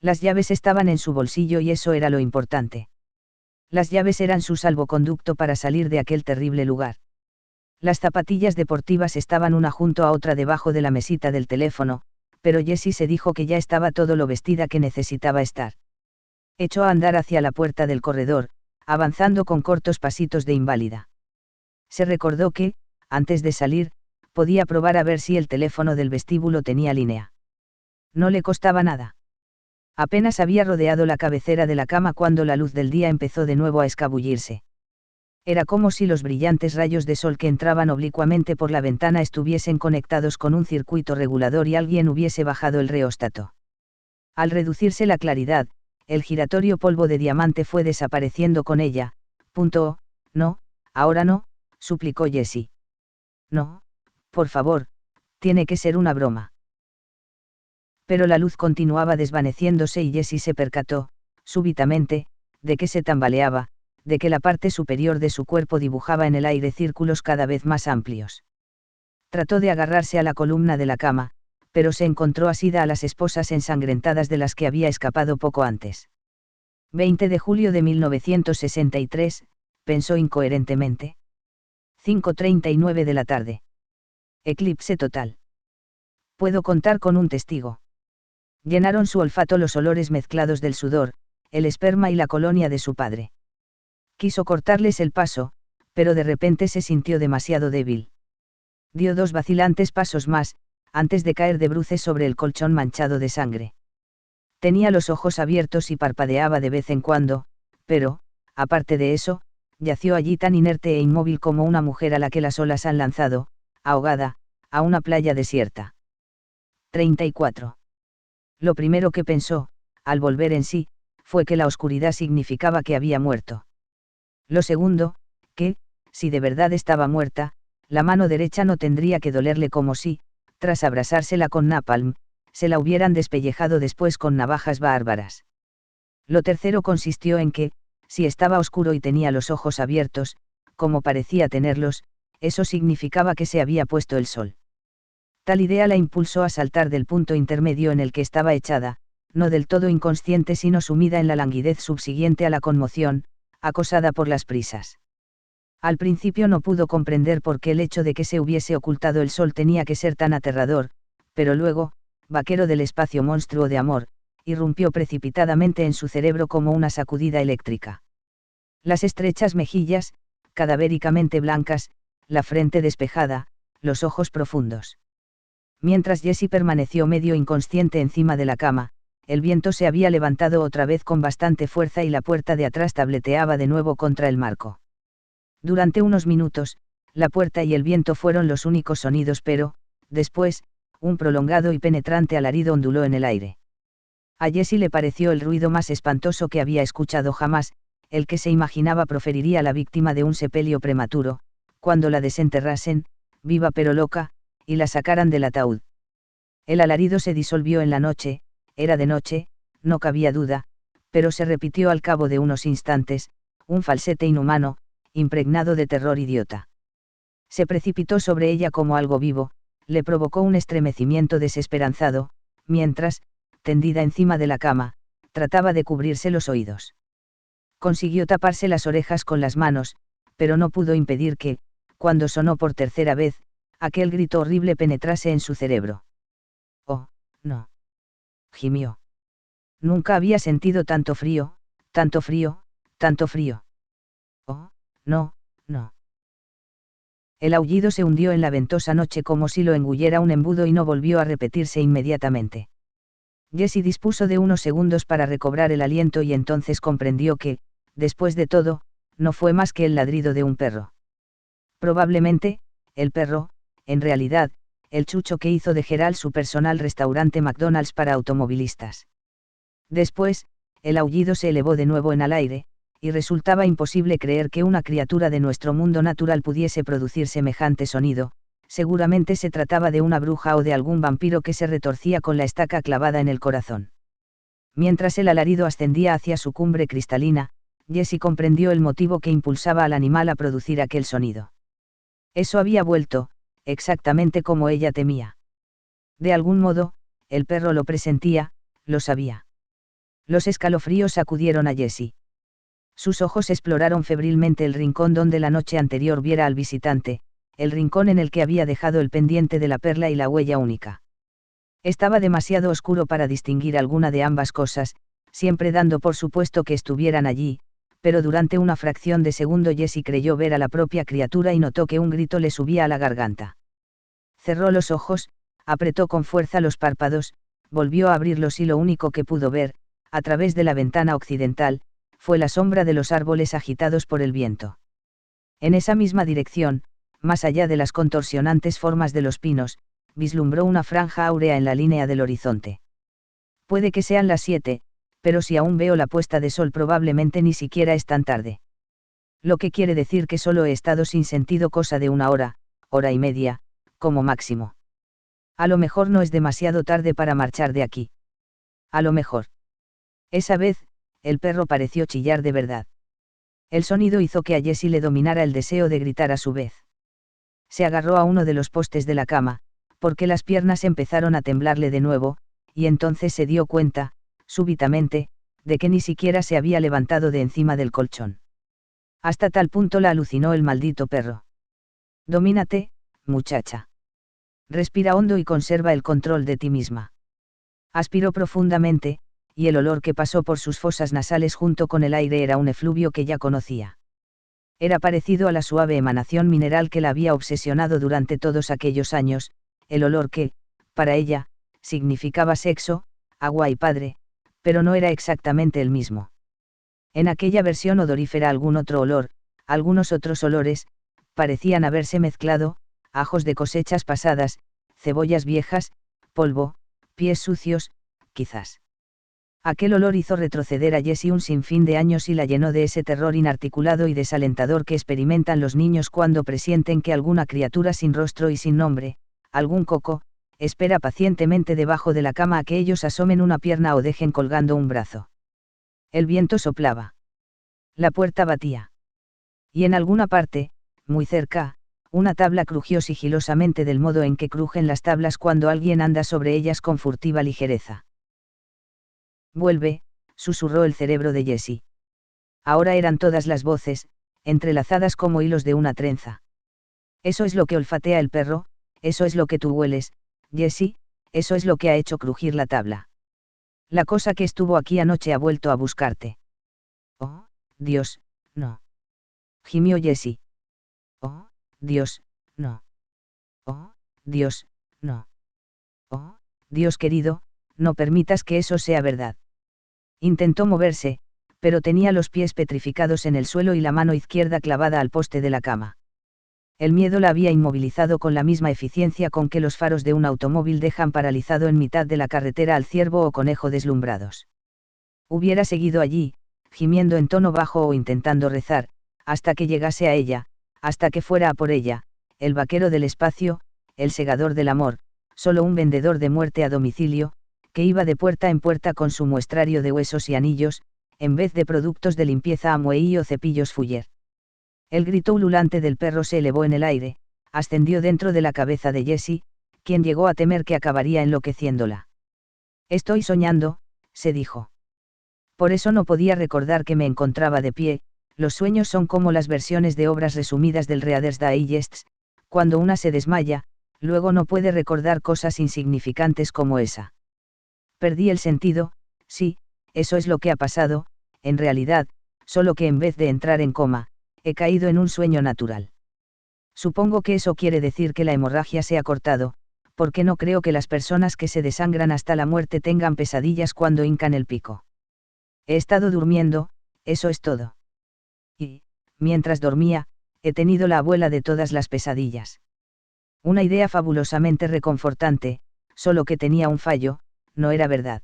Las llaves estaban en su bolsillo y eso era lo importante. Las llaves eran su salvoconducto para salir de aquel terrible lugar. Las zapatillas deportivas estaban una junto a otra debajo de la mesita del teléfono, pero Jessie se dijo que ya estaba todo lo vestida que necesitaba estar. Echó a andar hacia la puerta del corredor, avanzando con cortos pasitos de inválida. Se recordó que, antes de salir, podía probar a ver si el teléfono del vestíbulo tenía línea. No le costaba nada. Apenas había rodeado la cabecera de la cama cuando la luz del día empezó de nuevo a escabullirse. Era como si los brillantes rayos de sol que entraban oblicuamente por la ventana estuviesen conectados con un circuito regulador y alguien hubiese bajado el reóstato. Al reducirse la claridad, el giratorio polvo de diamante fue desapareciendo con ella. No, ahora no, suplicó Jessie. No, por favor, tiene que ser una broma. Pero la luz continuaba desvaneciéndose y Jessie se percató, súbitamente, de que se tambaleaba, de que la parte superior de su cuerpo dibujaba en el aire círculos cada vez más amplios. Trató de agarrarse a la columna de la cama, pero se encontró asida a las esposas ensangrentadas de las que había escapado poco antes. 20 de julio de 1963, pensó incoherentemente. 5:39 de la tarde. Eclipse total. Puedo contar con un testigo. Llenaron su olfato los olores mezclados del sudor, el esperma y la colonia de su padre. Quiso cortarles el paso, pero de repente se sintió demasiado débil. Dio 2 vacilantes pasos más, antes de caer de bruces sobre el colchón manchado de sangre. Tenía los ojos abiertos y parpadeaba de vez en cuando, pero, aparte de eso, yació allí tan inerte e inmóvil como una mujer a la que las olas han lanzado, ahogada, a una playa desierta. 34. Lo primero que pensó, al volver en sí, fue que la oscuridad significaba que había muerto. Lo segundo, que, si de verdad estaba muerta, la mano derecha no tendría que dolerle como si, tras abrasársela con napalm, se la hubieran despellejado después con navajas bárbaras. Lo tercero consistió en que, si estaba oscuro y tenía los ojos abiertos, como parecía tenerlos, eso significaba que se había puesto el sol. Tal idea la impulsó a saltar del punto intermedio en el que estaba echada, no del todo inconsciente sino sumida en la languidez subsiguiente a la conmoción, acosada por las prisas. Al principio no pudo comprender por qué el hecho de que se hubiese ocultado el sol tenía que ser tan aterrador, pero luego, vaquero del espacio monstruo de amor, irrumpió precipitadamente en su cerebro como una sacudida eléctrica. Las estrechas mejillas, cadavéricamente blancas, la frente despejada, los ojos profundos. Mientras Jessie permaneció medio inconsciente encima de la cama, el viento se había levantado otra vez con bastante fuerza y la puerta de atrás tableteaba de nuevo contra el marco. Durante unos minutos, la puerta y el viento fueron los únicos sonidos pero, después, un prolongado y penetrante alarido onduló en el aire. A Jessie le pareció el ruido más espantoso que había escuchado jamás, el que se imaginaba proferiría la víctima de un sepelio prematuro, cuando la desenterrasen, viva pero loca, y la sacaran del ataúd. El alarido se disolvió en la noche, era de noche, no cabía duda, pero se repitió al cabo de unos instantes, un falsete inhumano, impregnado de terror idiota. Se precipitó sobre ella como algo vivo, le provocó un estremecimiento desesperanzado, mientras, tendida encima de la cama, trataba de cubrirse los oídos. Consiguió taparse las orejas con las manos, pero no pudo impedir que, cuando sonó por tercera vez, aquel grito horrible penetrase en su cerebro. Oh, no. Gimió. Nunca había sentido tanto frío, tanto frío, tanto frío. Oh, no, no. El aullido se hundió en la ventosa noche como si lo engullera un embudo y no volvió a repetirse inmediatamente. Jessie dispuso de unos segundos para recobrar el aliento y entonces comprendió que, después de todo, no fue más que el ladrido de un perro. Probablemente, el perro, en realidad, el chucho que hizo de Gerald su personal restaurante McDonald's para automovilistas. Después, el aullido se elevó de nuevo en el aire, y resultaba imposible creer que una criatura de nuestro mundo natural pudiese producir semejante sonido. Seguramente se trataba de una bruja o de algún vampiro que se retorcía con la estaca clavada en el corazón. Mientras el alarido ascendía hacia su cumbre cristalina, Jessie comprendió el motivo que impulsaba al animal a producir aquel sonido. Eso había vuelto, exactamente como ella temía. De algún modo, el perro lo presentía, lo sabía. Los escalofríos sacudieron a Jessie. Sus ojos exploraron febrilmente el rincón donde la noche anterior viera al visitante, el rincón en el que había dejado el pendiente de la perla y la huella única. Estaba demasiado oscuro para distinguir alguna de ambas cosas, siempre dando por supuesto que estuvieran allí, pero durante una fracción de segundo Jessie creyó ver a la propia criatura y notó que un grito le subía a la garganta. Cerró los ojos, apretó con fuerza los párpados, volvió a abrirlos y lo único que pudo ver, a través de la ventana occidental, fue la sombra de los árboles agitados por el viento. En esa misma dirección, más allá de las contorsionantes formas de los pinos, vislumbró una franja áurea en la línea del horizonte. Puede que sean las 7, pero si aún veo la puesta de sol probablemente ni siquiera es tan tarde. Lo que quiere decir que solo he estado sin sentido cosa de una hora, hora y media, como máximo. A lo mejor no es demasiado tarde para marchar de aquí. A lo mejor. Esa vez, el perro pareció chillar de verdad. El sonido hizo que a Jessie le dominara el deseo de gritar a su vez. Se agarró a uno de los postes de la cama, porque las piernas empezaron a temblarle de nuevo, y entonces se dio cuenta, súbitamente, de que ni siquiera se había levantado de encima del colchón. Hasta tal punto la alucinó el maldito perro. Domínate, muchacha. Respira hondo y conserva el control de ti misma. Aspiró profundamente, y el olor que pasó por sus fosas nasales junto con el aire era un efluvio que ya conocía. Era parecido a la suave emanación mineral que la había obsesionado durante todos aquellos años, el olor que, para ella, significaba sexo, agua y padre, pero no era exactamente el mismo. En aquella versión odorífera algún otro olor, algunos otros olores, parecían haberse mezclado, ajos de cosechas pasadas, cebollas viejas, polvo, pies sucios, quizás. Aquel olor hizo retroceder a Jessie un sinfín de años y la llenó de ese terror inarticulado y desalentador que experimentan los niños cuando presienten que alguna criatura sin rostro y sin nombre, algún coco, espera pacientemente debajo de la cama a que ellos asomen una pierna o dejen colgando un brazo. El viento soplaba. La puerta batía. Y en alguna parte, muy cerca, una tabla crujió sigilosamente del modo en que crujen las tablas cuando alguien anda sobre ellas con furtiva ligereza. Vuelve, susurró el cerebro de Jessie. Ahora eran todas las voces, entrelazadas como hilos de una trenza. Eso es lo que olfatea el perro, eso es lo que tú hueles, Jessie, eso es lo que ha hecho crujir la tabla. La cosa que estuvo aquí anoche ha vuelto a buscarte. Oh, Dios, no. Gimió Jessie. Oh, Dios, no. Oh, Dios, no. Oh, Dios querido, no permitas que eso sea verdad. Intentó moverse, pero tenía los pies petrificados en el suelo y la mano izquierda clavada al poste de la cama. El miedo la había inmovilizado con la misma eficiencia con que los faros de un automóvil dejan paralizado en mitad de la carretera al ciervo o conejo deslumbrados. Hubiera seguido allí, gimiendo en tono bajo o intentando rezar, hasta que llegase a ella, hasta que fuera a por ella, el vaquero del espacio, el segador del amor, solo un vendedor de muerte a domicilio, que iba de puerta en puerta con su muestrario de huesos y anillos, en vez de productos de limpieza Amoei o cepillos Fuller. El grito ululante del perro se elevó en el aire, ascendió dentro de la cabeza de Jessie, quien llegó a temer que acabaría enloqueciéndola. Estoy soñando, se dijo. Por eso no podía recordar que me encontraba de pie. Los sueños son como las versiones de obras resumidas del Reader's Digest, cuando una se desmaya, luego no puede recordar cosas insignificantes como esa. Perdí el sentido, sí, eso es lo que ha pasado, en realidad, solo que en vez de entrar en coma, he caído en un sueño natural. Supongo que eso quiere decir que la hemorragia se ha cortado, porque no creo que las personas que se desangran hasta la muerte tengan pesadillas cuando hincan el pico. He estado durmiendo, eso es todo. Y, mientras dormía, he tenido la abuela de todas las pesadillas. Una idea fabulosamente reconfortante, solo que tenía un fallo, no era verdad.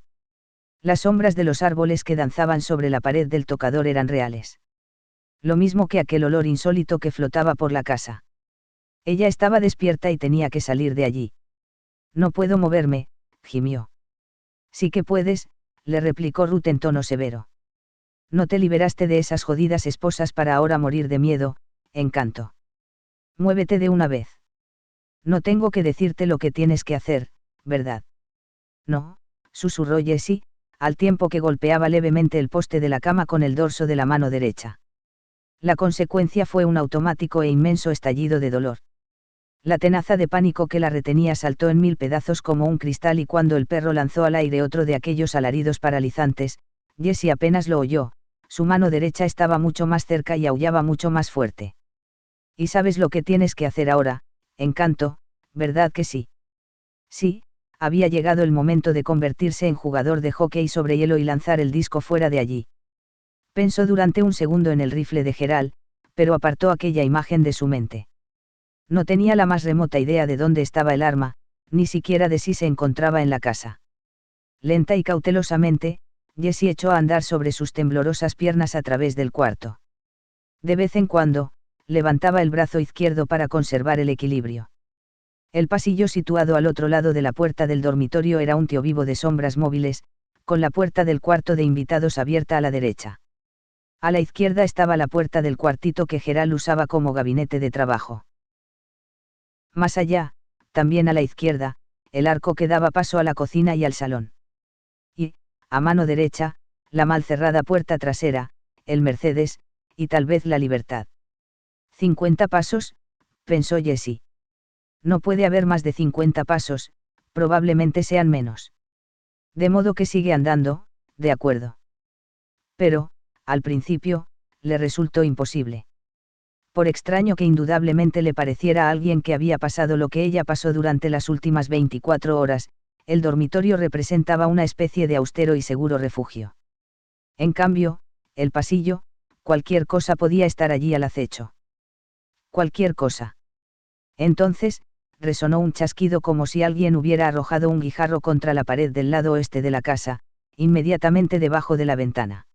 Las sombras de los árboles que danzaban sobre la pared del tocador eran reales. Lo mismo que aquel olor insólito que flotaba por la casa. Ella estaba despierta y tenía que salir de allí. No puedo moverme, gimió. Sí que puedes, le replicó Ruth en tono severo. No te liberaste de esas jodidas esposas para ahora morir de miedo, Encanto. Muévete de una vez. No tengo que decirte lo que tienes que hacer, ¿verdad? No, susurró Jessie, al tiempo que golpeaba levemente el poste de la cama con el dorso de la mano derecha. La consecuencia fue un automático e inmenso estallido de dolor. La tenaza de pánico que la retenía saltó en mil pedazos como un cristal y cuando el perro lanzó al aire otro de aquellos alaridos paralizantes, Jessie apenas lo oyó, su mano derecha estaba mucho más cerca y aullaba mucho más fuerte. ¿Y sabes lo que tienes que hacer ahora, Encanto, verdad que sí? Sí, había llegado el momento de convertirse en jugador de hockey sobre hielo y lanzar el disco fuera de allí. Pensó durante un segundo en el rifle de Geralt, pero apartó aquella imagen de su mente. No tenía la más remota idea de dónde estaba el arma, ni siquiera de si se encontraba en la casa. Lenta y cautelosamente, Jessie echó a andar sobre sus temblorosas piernas a través del cuarto. De vez en cuando, levantaba el brazo izquierdo para conservar el equilibrio. El pasillo situado al otro lado de la puerta del dormitorio era un tío vivo de sombras móviles, con la puerta del cuarto de invitados abierta a la derecha. A la izquierda estaba la puerta del cuartito que Geralt usaba como gabinete de trabajo. Más allá, también a la izquierda, el arco que daba paso a la cocina y al salón. Y, a mano derecha, la mal cerrada puerta trasera, el Mercedes, y tal vez la Libertad. 50 pasos, pensó Jessie. No puede haber más de 50 pasos, probablemente sean menos. De modo que sigue andando, de acuerdo. Pero, al principio, le resultó imposible. Por extraño que indudablemente le pareciera a alguien que había pasado lo que ella pasó durante las últimas 24 horas, el dormitorio representaba una especie de austero y seguro refugio. En cambio, el pasillo, cualquier cosa podía estar allí al acecho. Cualquier cosa. Entonces, resonó un chasquido como si alguien hubiera arrojado un guijarro contra la pared del lado oeste de la casa, inmediatamente debajo de la ventana.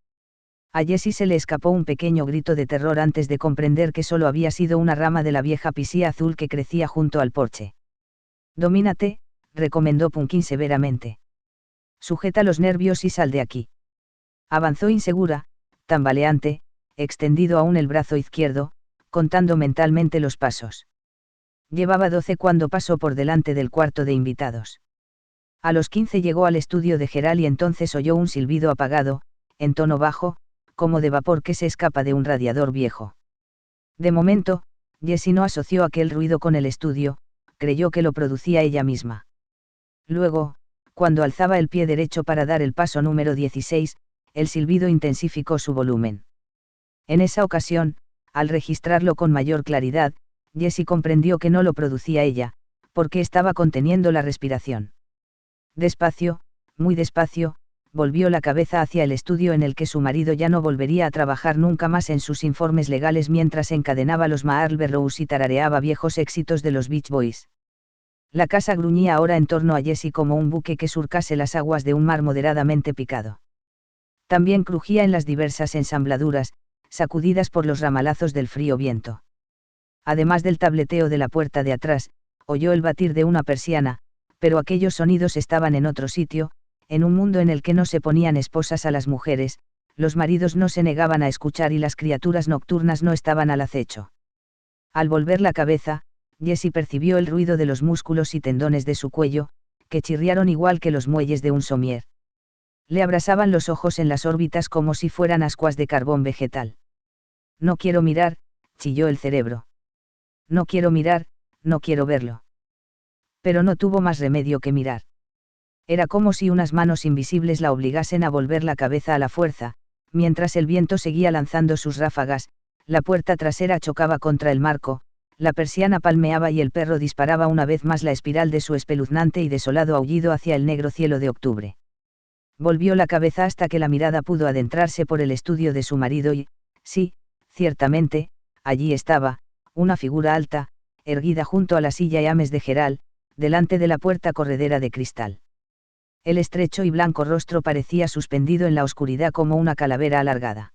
A Jessie se le escapó un pequeño grito de terror antes de comprender que solo había sido una rama de la vieja pisía azul que crecía junto al porche. «Domínate», recomendó Punkin severamente. «Sujeta los nervios y sal de aquí». Avanzó insegura, tambaleante, extendido aún el brazo izquierdo, contando mentalmente los pasos. Llevaba 12 cuando pasó por delante del cuarto de invitados. A los 15 llegó al estudio de Gerald y entonces oyó un silbido apagado, en tono bajo, como de vapor que se escapa de un radiador viejo. De momento, Jessie no asoció aquel ruido con el estudio, creyó que lo producía ella misma. Luego, cuando alzaba el pie derecho para dar el paso número 16, el silbido intensificó su volumen. En esa ocasión, al registrarlo con mayor claridad, Jessie comprendió que no lo producía ella, porque estaba conteniendo la respiración. Despacio, muy despacio, volvió la cabeza hacia el estudio en el que su marido ya no volvería a trabajar nunca más en sus informes legales mientras encadenaba los Marlboro Rose y tarareaba viejos éxitos de los Beach Boys. La casa gruñía ahora en torno a Jessie como un buque que surcase las aguas de un mar moderadamente picado. También crujía en las diversas ensambladuras, sacudidas por los ramalazos del frío viento. Además del tableteo de la puerta de atrás, oyó el batir de una persiana, pero aquellos sonidos estaban en otro sitio, en un mundo en el que no se ponían esposas a las mujeres, los maridos no se negaban a escuchar y las criaturas nocturnas no estaban al acecho. Al volver la cabeza, Jessie percibió el ruido de los músculos y tendones de su cuello, que chirriaron igual que los muelles de un somier. Le abrasaban los ojos en las órbitas como si fueran ascuas de carbón vegetal. «No quiero mirar», chilló el cerebro. «No quiero mirar, no quiero verlo». Pero no tuvo más remedio que mirar. Era como si unas manos invisibles la obligasen a volver la cabeza a la fuerza, mientras el viento seguía lanzando sus ráfagas, la puerta trasera chocaba contra el marco, la persiana palmeaba y el perro disparaba una vez más la espiral de su espeluznante y desolado aullido hacia el negro cielo de octubre. Volvió la cabeza hasta que la mirada pudo adentrarse por el estudio de su marido y, sí, ciertamente, allí estaba, una figura alta, erguida junto a la silla y ames de Gerald, delante de la puerta corredera de cristal. El estrecho y blanco rostro parecía suspendido en la oscuridad como una calavera alargada.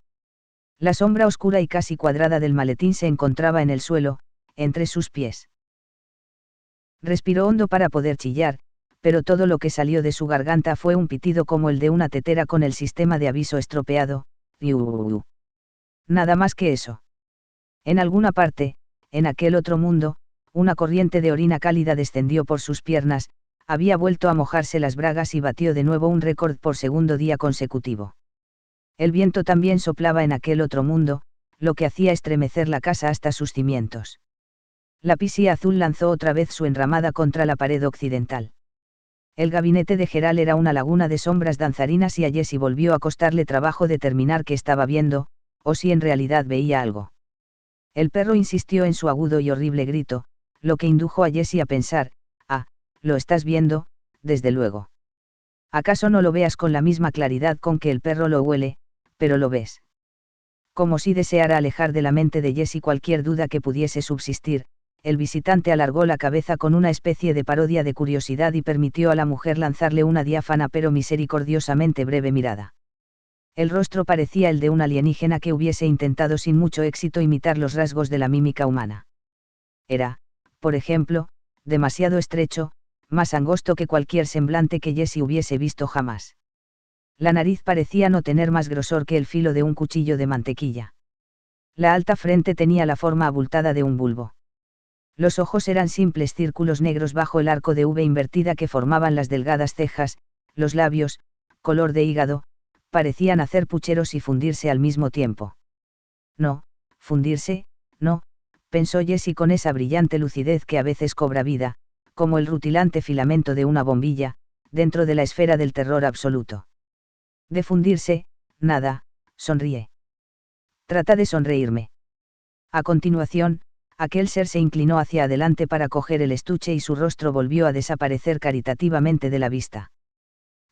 La sombra oscura y casi cuadrada del maletín se encontraba en el suelo, entre sus pies. Respiró hondo para poder chillar, pero todo lo que salió de su garganta fue un pitido como el de una tetera con el sistema de aviso estropeado, Nada más que eso. En alguna parte, en aquel otro mundo, una corriente de orina cálida descendió por sus piernas, había vuelto a mojarse las bragas y batió de nuevo un récord por segundo día consecutivo. El viento también soplaba en aquel otro mundo, lo que hacía estremecer la casa hasta sus cimientos. La pisía azul lanzó otra vez su enramada contra la pared occidental. El gabinete de Gerald era una laguna de sombras danzarinas y a Jessie volvió a costarle trabajo determinar qué estaba viendo, o si en realidad veía algo. El perro insistió en su agudo y horrible grito, lo que indujo a Jessie a pensar: lo estás viendo, desde luego. ¿Acaso no lo veas con la misma claridad con que el perro lo huele, pero lo ves? Como si deseara alejar de la mente de Jessie cualquier duda que pudiese subsistir, el visitante alargó la cabeza con una especie de parodia de curiosidad y permitió a la mujer lanzarle una diáfana pero misericordiosamente breve mirada. El rostro parecía el de un alienígena que hubiese intentado sin mucho éxito imitar los rasgos de la mímica humana. Era, por ejemplo, demasiado estrecho, más angosto que cualquier semblante que Jessie hubiese visto jamás. La nariz parecía no tener más grosor que el filo de un cuchillo de mantequilla. La alta frente tenía la forma abultada de un bulbo. Los ojos eran simples círculos negros bajo el arco de V invertida que formaban las delgadas cejas, los labios, color de hígado, parecían hacer pucheros y fundirse al mismo tiempo. No, fundirse, no, pensó Jessie con esa brillante lucidez que a veces cobra vida, como el rutilante filamento de una bombilla, dentro de la esfera del terror absoluto. De fundirse, nada, sonríe. Trata de sonreírme. A continuación, aquel ser se inclinó hacia adelante para coger el estuche y su rostro volvió a desaparecer caritativamente de la vista.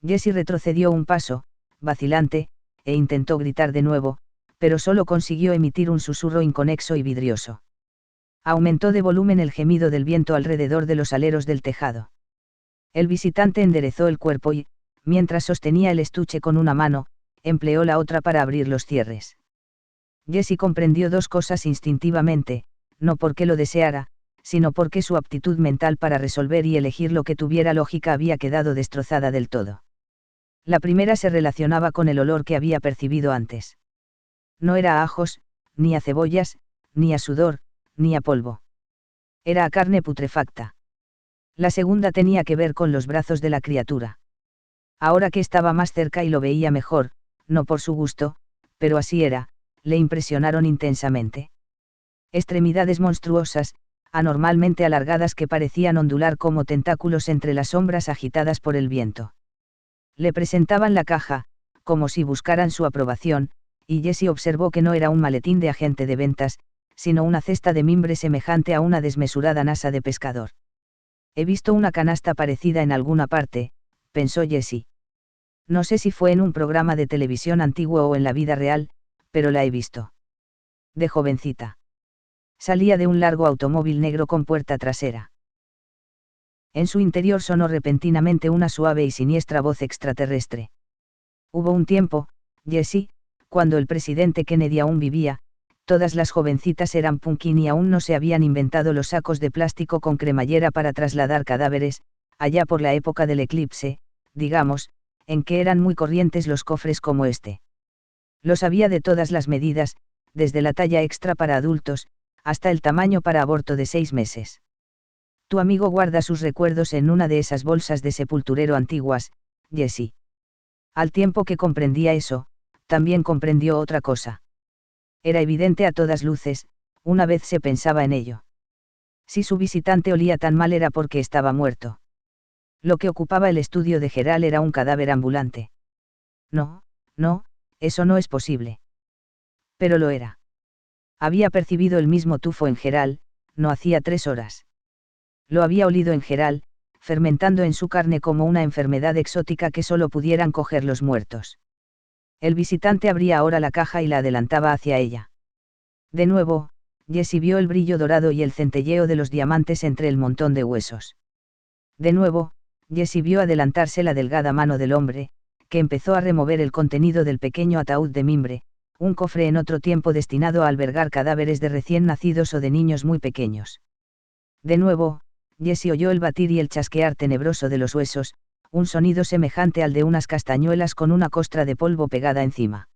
Jessie retrocedió un paso, vacilante, e intentó gritar de nuevo, pero solo consiguió emitir un susurro inconexo y vidrioso. Aumentó de volumen el gemido del viento alrededor de los aleros del tejado. El visitante enderezó el cuerpo y, mientras sostenía el estuche con una mano, empleó la otra para abrir los cierres. Jessie comprendió dos cosas instintivamente, no porque lo deseara, sino porque su aptitud mental para resolver y elegir lo que tuviera lógica había quedado destrozada del todo. La primera se relacionaba con el olor que había percibido antes. No era a ajos, ni a cebollas, ni a sudor, ni a polvo. Era a carne putrefacta. La segunda tenía que ver con los brazos de la criatura. Ahora que estaba más cerca y lo veía mejor, no por su gusto, pero así era, le impresionaron intensamente. Extremidades monstruosas, anormalmente alargadas que parecían ondular como tentáculos entre las sombras agitadas por el viento. Le presentaban la caja, como si buscaran su aprobación, y Jessie observó que no era un maletín de agente de ventas, sino una cesta de mimbre semejante a una desmesurada nasa de pescador. He visto una canasta parecida en alguna parte, pensó Jessie. No sé si fue en un programa de televisión antiguo o en la vida real, pero la he visto. De jovencita. Salía de un largo automóvil negro con puerta trasera. En su interior sonó repentinamente una suave y siniestra voz extraterrestre. Hubo un tiempo, Jessie, cuando el presidente Kennedy aún vivía, todas las jovencitas eran punkin y aún no se habían inventado los sacos de plástico con cremallera para trasladar cadáveres, allá por la época del eclipse, digamos, en que eran muy corrientes los cofres como este. Los había de todas las medidas, desde la talla extra para adultos, hasta el tamaño para aborto de 6 meses. Tu amigo guarda sus recuerdos en una de esas bolsas de sepulturero antiguas, Jessie. Al tiempo que comprendía eso, también comprendió otra cosa. Era evidente a todas luces, una vez se pensaba en ello. Si su visitante olía tan mal era porque estaba muerto. Lo que ocupaba el estudio de Gerald era un cadáver ambulante. No, no, eso no es posible. Pero lo era. Había percibido el mismo tufo en Gerald, no hacía 3 horas. Lo había olido en Gerald, fermentando en su carne como una enfermedad exótica que solo pudieran coger los muertos. El visitante abría ahora la caja y la adelantaba hacia ella. De nuevo, Jessie vio el brillo dorado y el centelleo de los diamantes entre el montón de huesos. De nuevo, Jessie vio adelantarse la delgada mano del hombre, que empezó a remover el contenido del pequeño ataúd de mimbre, un cofre en otro tiempo destinado a albergar cadáveres de recién nacidos o de niños muy pequeños. De nuevo, Jessie oyó el batir y el chasquear tenebroso de los huesos, un sonido semejante al de unas castañuelas con una costra de polvo pegada encima.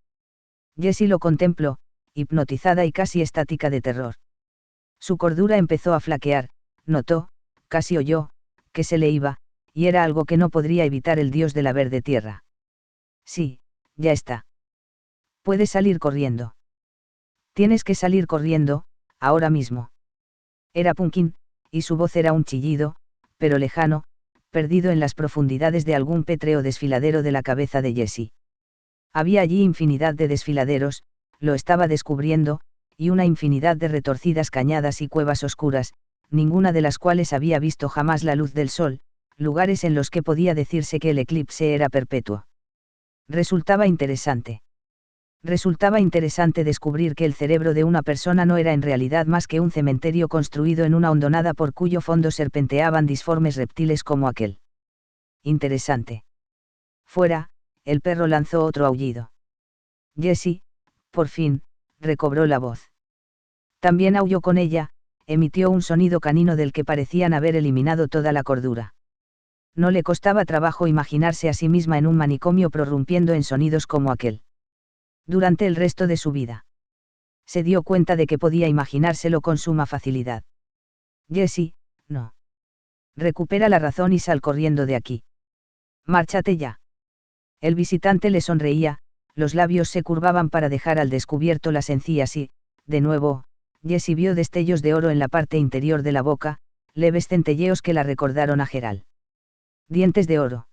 Jessie lo contempló, hipnotizada y casi estática de terror. Su cordura empezó a flaquear, notó, casi oyó, que se le iba, y era algo que no podría evitar el dios de la verde tierra. Sí, ya está. Puedes salir corriendo. Tienes que salir corriendo, ahora mismo. Era Punkin, y su voz era un chillido, pero lejano, perdido en las profundidades de algún pétreo desfiladero de la cabeza de Jessie. Había allí infinidad de desfiladeros, lo estaba descubriendo, y una infinidad de retorcidas cañadas y cuevas oscuras, ninguna de las cuales había visto jamás la luz del sol, lugares en los que podía decirse que el eclipse era perpetuo. Resultaba interesante. Resultaba interesante descubrir que el cerebro de una persona no era en realidad más que un cementerio construido en una hondonada por cuyo fondo serpenteaban disformes reptiles como aquel. Interesante. Fuera, el perro lanzó otro aullido. Jessie, por fin, recobró la voz. También aulló con ella, emitió un sonido canino del que parecían haber eliminado toda la cordura. No le costaba trabajo imaginarse a sí misma en un manicomio prorrumpiendo en sonidos como aquel. Durante el resto de su vida. Se dio cuenta de que podía imaginárselo con suma facilidad. Jessie, no. Recupera la razón y sal corriendo de aquí. Márchate ya. El visitante le sonreía, los labios se curvaban para dejar al descubierto las encías y, de nuevo, Jessie vio destellos de oro en la parte interior de la boca, leves centelleos que la recordaron a Geralt. Dientes de oro.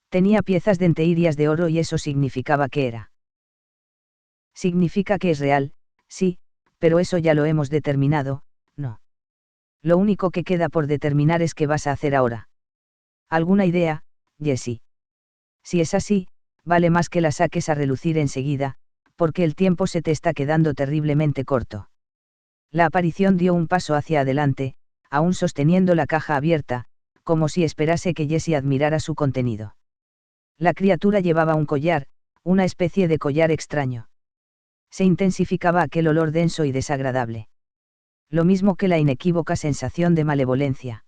Tenía piezas denteirias de oro y eso significaba que era. Significa que es real, sí, pero eso ya lo hemos determinado, no. Lo único que queda por determinar es qué vas a hacer ahora. ¿Alguna idea, Jessie? Si es así, vale más que la saques a relucir enseguida, porque el tiempo se te está quedando terriblemente corto. La aparición dio un paso hacia adelante, aún sosteniendo la caja abierta, como si esperase que Jessie admirara su contenido. La criatura llevaba un collar, una especie de collar extraño. Se intensificaba aquel olor denso y desagradable. Lo mismo que la inequívoca sensación de malevolencia.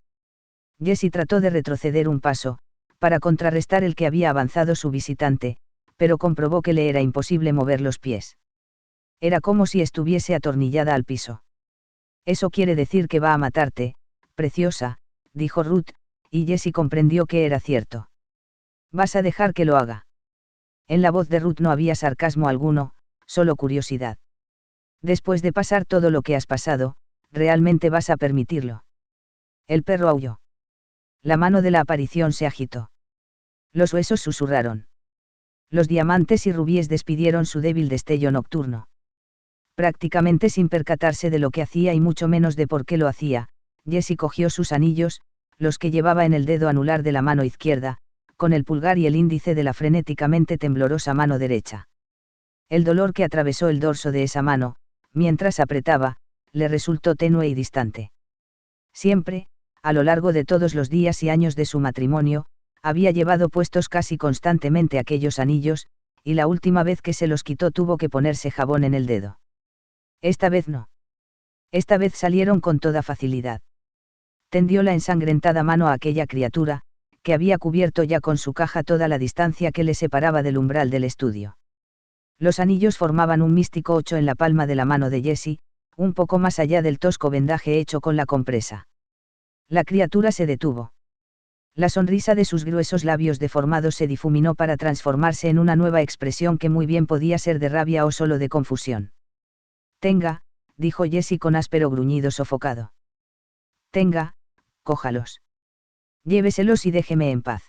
Jessie trató de retroceder un paso, para contrarrestar el que había avanzado su visitante, pero comprobó que le era imposible mover los pies. Era como si estuviese atornillada al piso. Eso quiere decir que va a matarte, preciosa, dijo Ruth, y Jessie comprendió que era cierto. ¿Vas a dejar que lo haga? En la voz de Ruth no había sarcasmo alguno, solo curiosidad. Después de pasar todo lo que has pasado, ¿realmente vas a permitirlo? El perro aulló. La mano de la aparición se agitó. Los huesos susurraron. Los diamantes y rubíes despidieron su débil destello nocturno. Prácticamente sin percatarse de lo que hacía y mucho menos de por qué lo hacía, Jessie cogió sus anillos, los que llevaba en el dedo anular de la mano izquierda, con el pulgar y el índice de la frenéticamente temblorosa mano derecha. El dolor que atravesó el dorso de esa mano, mientras apretaba, le resultó tenue y distante. Siempre, a lo largo de todos los días y años de su matrimonio, había llevado puestos casi constantemente aquellos anillos, y la última vez que se los quitó tuvo que ponerse jabón en el dedo. Esta vez no. Esta vez salieron con toda facilidad. Tendió la ensangrentada mano a aquella criatura, que había cubierto ya con su caja toda la distancia que le separaba del umbral del estudio. Los anillos formaban un místico 8 en la palma de la mano de Jessie, un poco más allá del tosco vendaje hecho con la compresa. La criatura se detuvo. La sonrisa de sus gruesos labios deformados se difuminó para transformarse en una nueva expresión que muy bien podía ser de rabia o solo de confusión. Tenga, dijo Jessie con áspero gruñido sofocado. Tenga, cójalos. Lléveselos y déjeme en paz.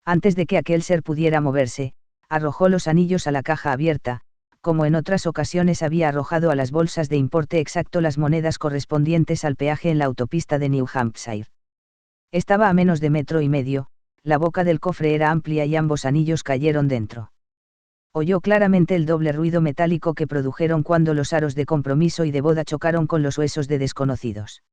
Antes de que aquel ser pudiera moverse, arrojó los anillos a la caja abierta, como en otras ocasiones había arrojado a las bolsas de importe exacto las monedas correspondientes al peaje en la autopista de New Hampshire. Estaba a menos de 1,5 metros, la boca del cofre era amplia y ambos anillos cayeron dentro. Oyó claramente el doble ruido metálico que produjeron cuando los aros de compromiso y de boda chocaron con los huesos de desconocidos.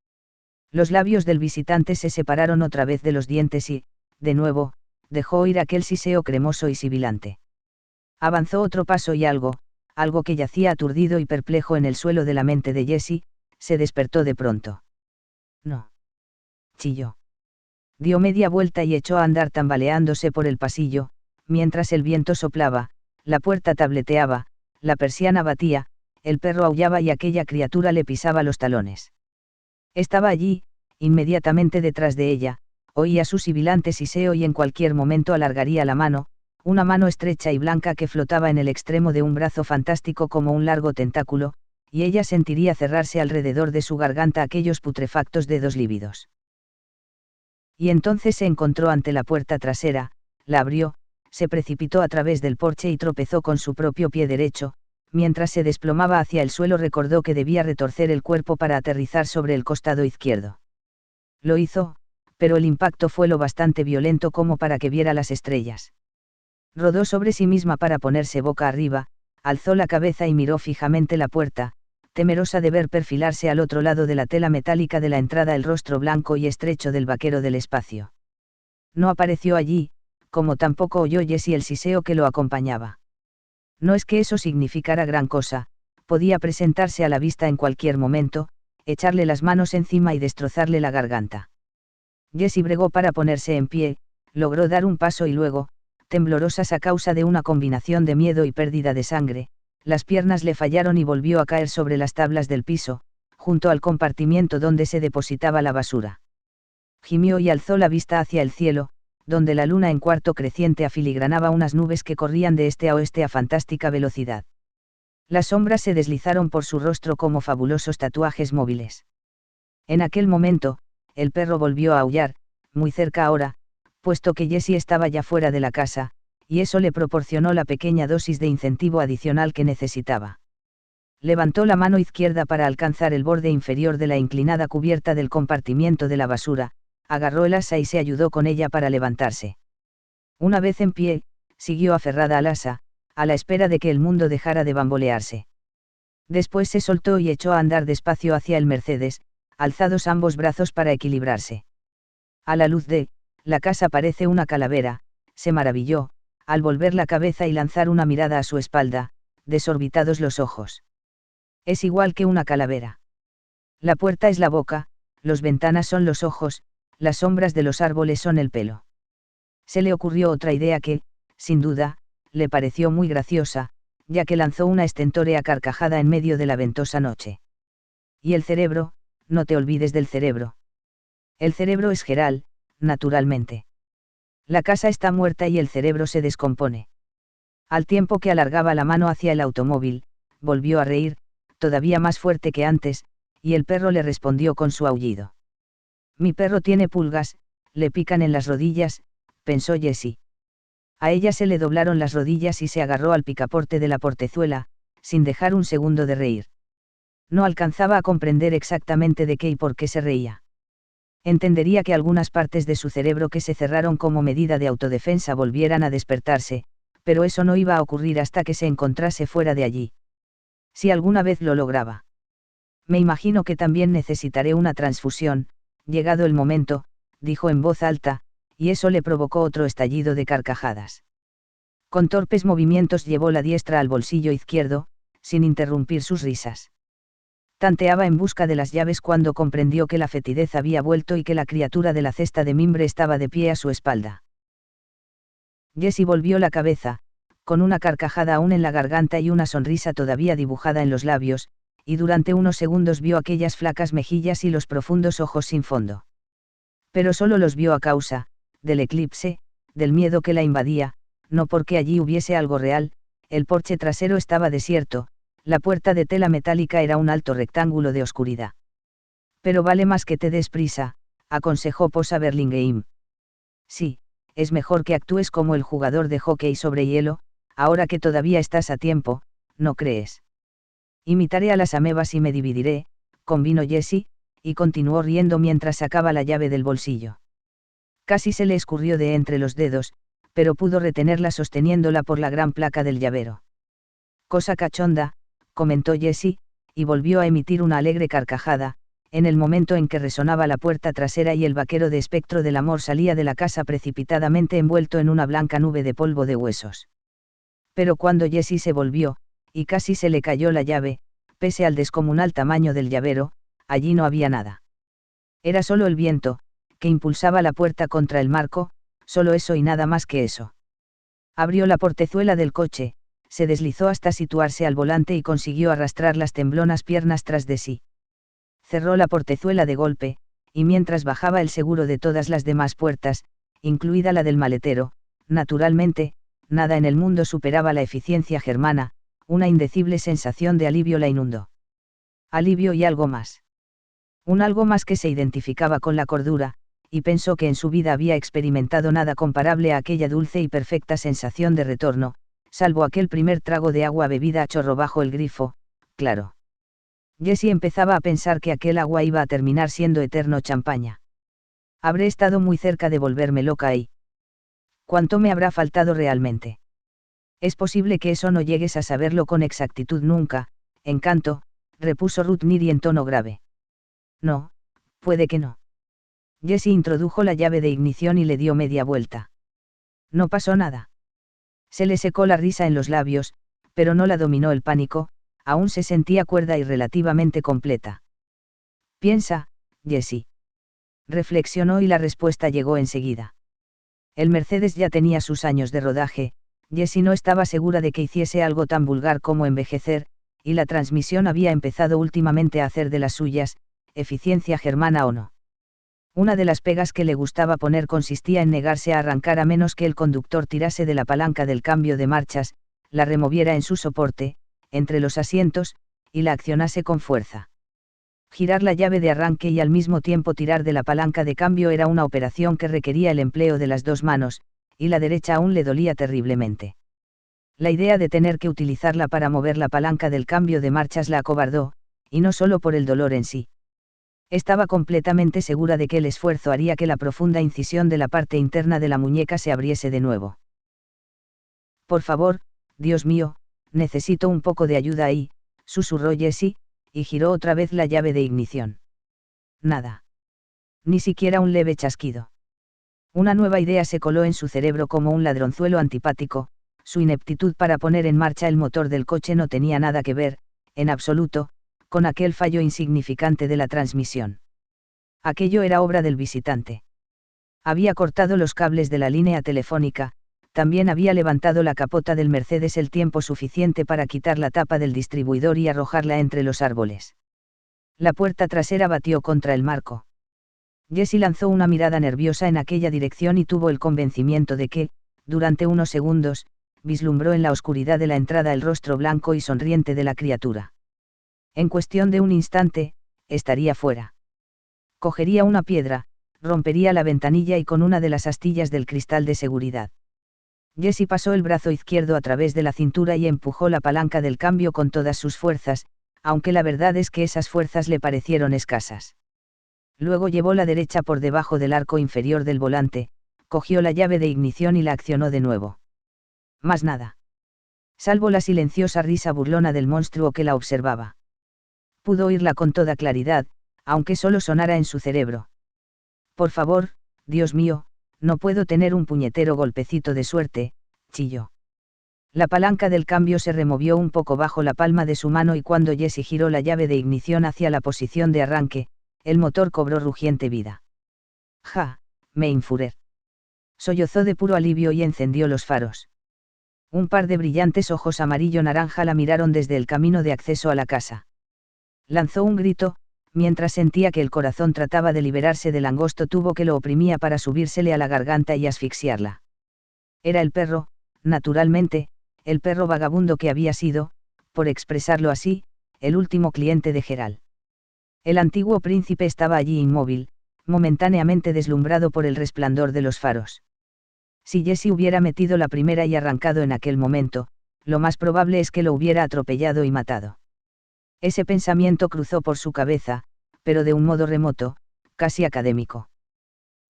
Los labios del visitante se separaron otra vez de los dientes y, de nuevo, dejó oír aquel siseo cremoso y sibilante. Avanzó otro paso y algo que yacía aturdido y perplejo en el suelo de la mente de Jessie, se despertó de pronto. No. Chilló. Dio media vuelta y echó a andar tambaleándose por el pasillo, mientras el viento soplaba, la puerta tableteaba, la persiana batía, el perro aullaba y aquella criatura le pisaba los talones. Estaba allí, inmediatamente detrás de ella, oía su sibilante siseo y en cualquier momento alargaría la mano, una mano estrecha y blanca que flotaba en el extremo de un brazo fantástico como un largo tentáculo, y ella sentiría cerrarse alrededor de su garganta aquellos putrefactos dedos lívidos. Y entonces se encontró ante la puerta trasera, la abrió, se precipitó a través del porche y tropezó con su propio pie derecho, mientras se desplomaba hacia el suelo recordó que debía retorcer el cuerpo para aterrizar sobre el costado izquierdo. Lo hizo, pero el impacto fue lo bastante violento como para que viera las estrellas. Rodó sobre sí misma para ponerse boca arriba, alzó la cabeza y miró fijamente la puerta, temerosa de ver perfilarse al otro lado de la tela metálica de la entrada el rostro blanco y estrecho del vaquero del espacio. No apareció allí, como tampoco oyó Jessie el siseo que lo acompañaba. No es que eso significara gran cosa, podía presentarse a la vista en cualquier momento, echarle las manos encima y destrozarle la garganta. Jessie bregó para ponerse en pie, logró dar un paso y luego, temblorosas a causa de una combinación de miedo y pérdida de sangre, las piernas le fallaron y volvió a caer sobre las tablas del piso, junto al compartimiento donde se depositaba la basura. Gimió y alzó la vista hacia el cielo, donde la luna en cuarto creciente afiligranaba unas nubes que corrían de este a oeste a fantástica velocidad. Las sombras se deslizaron por su rostro como fabulosos tatuajes móviles. En aquel momento, el perro volvió a aullar, muy cerca ahora, puesto que Jessie estaba ya fuera de la casa, y eso le proporcionó la pequeña dosis de incentivo adicional que necesitaba. Levantó la mano izquierda para alcanzar el borde inferior de la inclinada cubierta del compartimiento de la basura, agarró el asa y se ayudó con ella para levantarse. Una vez en pie, siguió aferrada al asa, a la espera de que el mundo dejara de bambolearse. Después se soltó y echó a andar despacio hacia el Mercedes, alzados ambos brazos para equilibrarse. A la luz de, la casa parece una calavera, se maravilló, al volver la cabeza y lanzar una mirada a su espalda, desorbitados los ojos. Es igual que una calavera. La puerta es la boca, las ventanas son los ojos, las sombras de los árboles son el pelo. Se le ocurrió otra idea que, sin duda, le pareció muy graciosa, ya que lanzó una estentórea carcajada en medio de la ventosa noche. Y el cerebro, no te olvides del cerebro. El cerebro es Geral, naturalmente. La casa está muerta y el cerebro se descompone. Al tiempo que alargaba la mano hacia el automóvil, volvió a reír, todavía más fuerte que antes, y el perro le respondió con su aullido. Mi perro tiene pulgas, le pican en las rodillas, pensó Jessie. A ella se le doblaron las rodillas y se agarró al picaporte de la portezuela, sin dejar un segundo de reír. No alcanzaba a comprender exactamente de qué y por qué se reía. Entendería que algunas partes de su cerebro que se cerraron como medida de autodefensa volvieran a despertarse, pero eso no iba a ocurrir hasta que se encontrase fuera de allí. Si alguna vez lo lograba. Me imagino que también necesitaré una transfusión, llegado el momento, dijo en voz alta, y eso le provocó otro estallido de carcajadas. Con torpes movimientos llevó la diestra al bolsillo izquierdo, sin interrumpir sus risas. Tanteaba en busca de las llaves cuando comprendió que la fetidez había vuelto y que la criatura de la cesta de mimbre estaba de pie a su espalda. Jessie volvió la cabeza, con una carcajada aún en la garganta y una sonrisa todavía dibujada en los labios, y durante unos segundos vio aquellas flacas mejillas y los profundos ojos sin fondo. Pero solo los vio a causa, del eclipse, del miedo que la invadía, no porque allí hubiese algo real. El porche trasero estaba desierto, la puerta de tela metálica era un alto rectángulo de oscuridad. Pero vale más que te des prisa, aconsejó Posa Burlingame. Sí, es mejor que actúes como el jugador de hockey sobre hielo, ahora que todavía estás a tiempo, ¿no crees? Imitaré a las amebas y me dividiré, convino Jessie, y continuó riendo mientras sacaba la llave del bolsillo. Casi se le escurrió de entre los dedos, pero pudo retenerla sosteniéndola por la gran placa del llavero. Cosa cachonda, comentó Jessie, y volvió a emitir una alegre carcajada, en el momento en que resonaba la puerta trasera y el vaquero de espectro del amor salía de la casa precipitadamente envuelto en una blanca nube de polvo de huesos. Pero cuando Jessie se volvió, y casi se le cayó la llave, pese al descomunal tamaño del llavero, allí no había nada. Era solo el viento, que impulsaba la puerta contra el marco, solo eso y nada más que eso. Abrió la portezuela del coche, se deslizó hasta situarse al volante y consiguió arrastrar las temblonas piernas tras de sí. Cerró la portezuela de golpe, y mientras bajaba el seguro de todas las demás puertas, incluida la del maletero, naturalmente, nada en el mundo superaba la eficiencia germana, una indecible sensación de alivio la inundó. Alivio y algo más. Un algo más que se identificaba con la cordura, y pensó que en su vida había experimentado nada comparable a aquella dulce y perfecta sensación de retorno, salvo aquel primer trago de agua bebida a chorro bajo el grifo, claro. Jessie empezaba a pensar que aquel agua iba a terminar siendo eterno champaña. Habré estado muy cerca de volverme loca ahí. ¿Cuánto me habrá faltado realmente? Es posible que eso no llegues a saberlo con exactitud nunca, Encanto, repuso Ruth Neary en tono grave. No, puede que no. Jessie introdujo la llave de ignición y le dio media vuelta. No pasó nada. Se le secó la risa en los labios, pero no la dominó el pánico, aún se sentía cuerda y relativamente completa. Piensa, Jessie. Reflexionó y la respuesta llegó enseguida. El Mercedes ya tenía sus años de rodaje, Jessie no estaba segura de que hiciese algo tan vulgar como envejecer, y la transmisión había empezado últimamente a hacer de las suyas, eficiencia germana o no. Una de las pegas que le gustaba poner consistía en negarse a arrancar a menos que el conductor tirase de la palanca del cambio de marchas, la removiera en su soporte, entre los asientos, y la accionase con fuerza. Girar la llave de arranque y al mismo tiempo tirar de la palanca de cambio era una operación que requería el empleo de las dos manos, y la derecha aún le dolía terriblemente. La idea de tener que utilizarla para mover la palanca del cambio de marchas la acobardó, y no solo por el dolor en sí. Estaba completamente segura de que el esfuerzo haría que la profunda incisión de la parte interna de la muñeca se abriese de nuevo. Por favor, Dios mío, necesito un poco de ayuda ahí, susurró Jessie, y giró otra vez la llave de ignición. Nada. Ni siquiera un leve chasquido. Una nueva idea se coló en su cerebro como un ladronzuelo antipático. Su ineptitud para poner en marcha el motor del coche no tenía nada que ver, en absoluto, con aquel fallo insignificante de la transmisión. Aquello era obra del visitante. Había cortado los cables de la línea telefónica, también había levantado la capota del Mercedes el tiempo suficiente para quitar la tapa del distribuidor y arrojarla entre los árboles. La puerta trasera batió contra el marco. Jessie lanzó una mirada nerviosa en aquella dirección y tuvo el convencimiento de que, durante unos segundos, vislumbró en la oscuridad de la entrada el rostro blanco y sonriente de la criatura. En cuestión de un instante, estaría fuera. Cogería una piedra, rompería la ventanilla y con una de las astillas del cristal de seguridad. Jessie pasó el brazo izquierdo a través de la cintura y empujó la palanca del cambio con todas sus fuerzas, aunque la verdad es que esas fuerzas le parecieron escasas. Luego llevó la derecha por debajo del arco inferior del volante, cogió la llave de ignición y la accionó de nuevo. Más nada. Salvo la silenciosa risa burlona del monstruo que la observaba. Pudo oírla con toda claridad, aunque solo sonara en su cerebro. Por favor, Dios mío, no puedo tener un puñetero golpecito de suerte, chilló. La palanca del cambio se removió un poco bajo la palma de su mano y cuando Jessie giró la llave de ignición hacia la posición de arranque, el motor cobró rugiente vida. ¡Ja, me infuré! Sollozó de puro alivio y encendió los faros. Un par de brillantes ojos amarillo-naranja la miraron desde el camino de acceso a la casa. Lanzó un grito, mientras sentía que el corazón trataba de liberarse del angosto tubo que lo oprimía para subírsele a la garganta y asfixiarla. Era el perro, naturalmente, el perro vagabundo que había sido, por expresarlo así, el último cliente de Gerald. El antiguo príncipe estaba allí inmóvil, momentáneamente deslumbrado por el resplandor de los faros. Si Jessie hubiera metido la primera y arrancado en aquel momento, lo más probable es que lo hubiera atropellado y matado. Ese pensamiento cruzó por su cabeza, pero de un modo remoto, casi académico.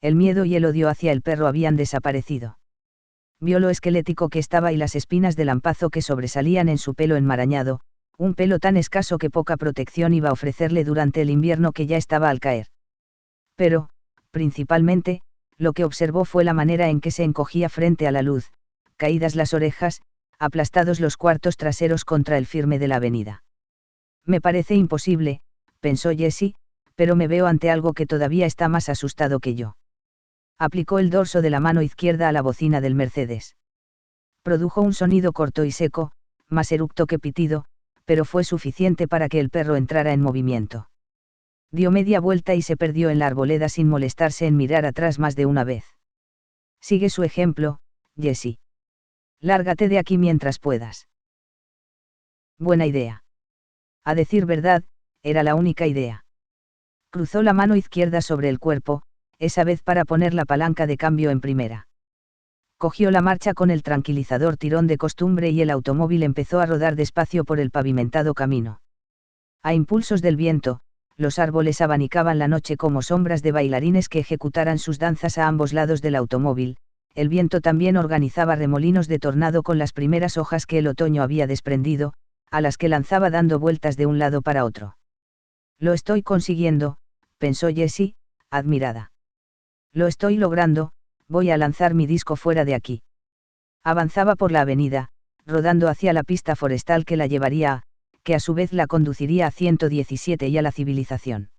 El miedo y el odio hacia el perro habían desaparecido. Vio lo esquelético que estaba y las espinas de lampazo que sobresalían en su pelo enmarañado, un pelo tan escaso que poca protección iba a ofrecerle durante el invierno que ya estaba al caer. Pero, principalmente, lo que observó fue la manera en que se encogía frente a la luz, caídas las orejas, aplastados los cuartos traseros contra el firme de la avenida. Me parece imposible, pensó Jessie, pero me veo ante algo que todavía está más asustado que yo. Aplicó el dorso de la mano izquierda a la bocina del Mercedes. Produjo un sonido corto y seco, más eructo que pitido, pero fue suficiente para que el perro entrara en movimiento. Dio media vuelta y se perdió en la arboleda sin molestarse en mirar atrás más de una vez. Sigue su ejemplo, Jessie. Lárgate de aquí mientras puedas. Buena idea. A decir verdad, era la única idea. Cruzó la mano izquierda sobre el cuerpo, esa vez para poner la palanca de cambio en primera. Cogió la marcha con el tranquilizador tirón de costumbre y el automóvil empezó a rodar despacio por el pavimentado camino. A impulsos del viento, los árboles abanicaban la noche como sombras de bailarines que ejecutaran sus danzas a ambos lados del automóvil. El viento también organizaba remolinos de tornado con las primeras hojas que el otoño había desprendido, a las que lanzaba dando vueltas de un lado para otro. Lo estoy consiguiendo, pensó Jessie, admirada. Lo estoy logrando, voy a lanzar mi disco fuera de aquí. Avanzaba por la avenida, rodando hacia la pista forestal que la llevaría a, que a su vez la conduciría a 117 y a la civilización.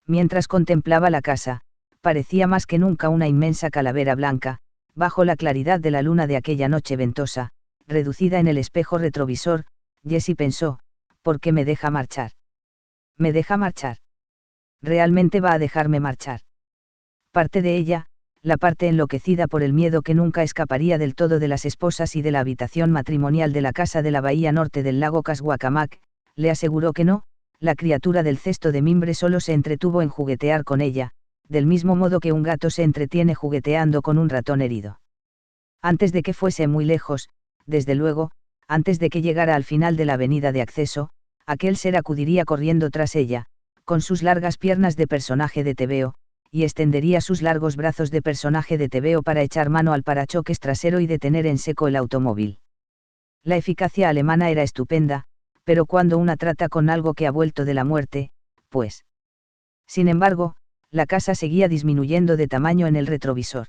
Mientras contemplaba la casa, parecía más que nunca una inmensa calavera blanca, bajo la claridad de la luna de aquella noche ventosa, reducida en el espejo retrovisor. Jessie pensó, ¿por qué me deja marchar? ¿Me deja marchar? ¿Realmente va a dejarme marchar? Parte de ella, la parte enloquecida por el miedo que nunca escaparía del todo de las esposas y de la habitación matrimonial de la casa de la bahía norte del lago Casguacamac, le aseguró que no, la criatura del cesto de mimbre solo se entretuvo en juguetear con ella, del mismo modo que un gato se entretiene jugueteando con un ratón herido. Antes de que fuese muy lejos, desde luego, antes de que llegara al final de la avenida de acceso, aquel ser acudiría corriendo tras ella, con sus largas piernas de personaje de tebeo, y extendería sus largos brazos de personaje de tebeo para echar mano al parachoques trasero y detener en seco el automóvil. La eficacia alemana era estupenda, pero cuando una trata con algo que ha vuelto de la muerte, pues. Sin embargo, la casa seguía disminuyendo de tamaño en el retrovisor.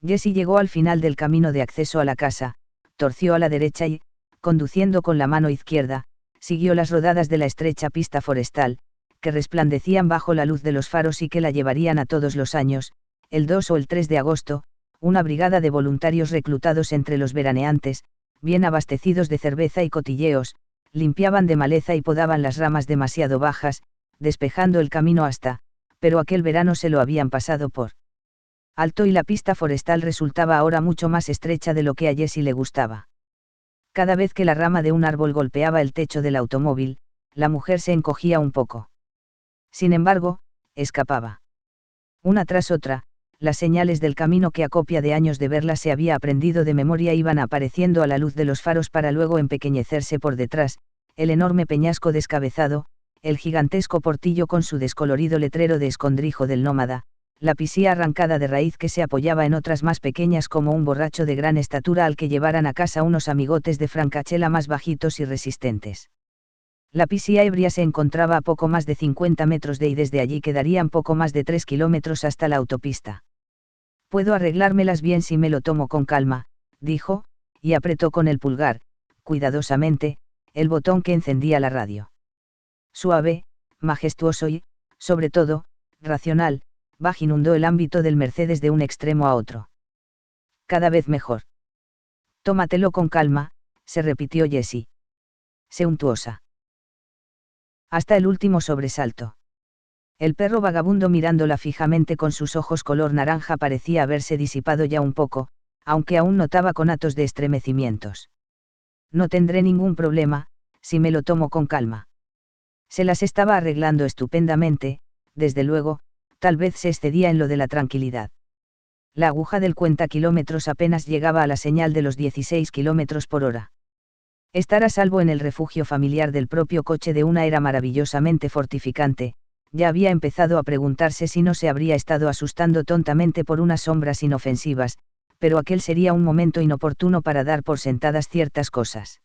Jessie llegó al final del camino de acceso a la casa, torció a la derecha y, conduciendo con la mano izquierda, siguió las rodadas de la estrecha pista forestal, que resplandecían bajo la luz de los faros y que la llevarían a todos los años, el 2 o el 3 de agosto, una brigada de voluntarios reclutados entre los veraneantes, bien abastecidos de cerveza y cotilleos, limpiaban de maleza y podaban las ramas demasiado bajas, despejando el camino pero aquel verano se lo habían pasado por alto y la pista forestal resultaba ahora mucho más estrecha de lo que a Jessie le gustaba. Cada vez que la rama de un árbol golpeaba el techo del automóvil, la mujer se encogía un poco. Sin embargo, escapaba. Una tras otra, las señales del camino que a copia de años de verlas se había aprendido de memoria iban apareciendo a la luz de los faros para luego empequeñecerse por detrás, el enorme peñasco descabezado, el gigantesco portillo con su descolorido letrero de escondrijo del nómada, la pisía arrancada de raíz que se apoyaba en otras más pequeñas como un borracho de gran estatura al que llevaran a casa unos amigotes de francachela más bajitos y resistentes. La pisía ebria se encontraba a poco más de 50 metros de y desde allí quedarían poco más de 3 kilómetros hasta la autopista. Puedo arreglármelas bien si me lo tomo con calma, dijo, y apretó con el pulgar, cuidadosamente, el botón que encendía la radio. Suave, majestuoso y, sobre todo, racional, Bach inundó el ámbito del Mercedes de un extremo a otro. Cada vez mejor. Tómatelo con calma, se repitió Jessie. Sé untuosa. Hasta el último sobresalto. El perro vagabundo mirándola fijamente con sus ojos color naranja parecía haberse disipado ya un poco, aunque aún notaba conatos de estremecimientos. No tendré ningún problema, si me lo tomo con calma. Se las estaba arreglando estupendamente, desde luego, tal vez se excedía en lo de la tranquilidad. La aguja del cuentakilómetros apenas llegaba a la señal de los 16 kilómetros por hora. Estar a salvo en el refugio familiar del propio coche de una era maravillosamente fortificante, ya había empezado a preguntarse si no se habría estado asustando tontamente por unas sombras inofensivas, pero aquel sería un momento inoportuno para dar por sentadas ciertas cosas.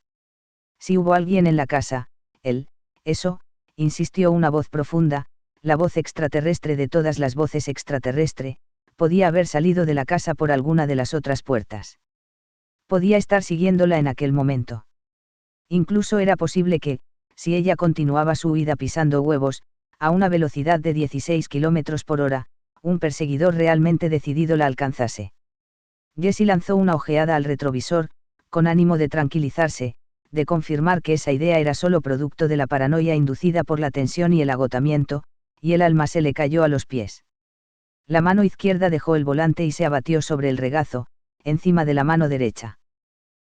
Si hubo alguien en la casa, eso, insistió una voz profunda, la voz extraterrestre de todas las voces extraterrestre, podía haber salido de la casa por alguna de las otras puertas. Podía estar siguiéndola en aquel momento. Incluso era posible que, si ella continuaba su huida pisando huevos, a una velocidad de 16 kilómetros por hora, un perseguidor realmente decidido la alcanzase. Jessie lanzó una ojeada al retrovisor, con ánimo de tranquilizarse, de confirmar que esa idea era solo producto de la paranoia inducida por la tensión y el agotamiento, y el alma se le cayó a los pies. La mano izquierda dejó el volante y se abatió sobre el regazo, encima de la mano derecha.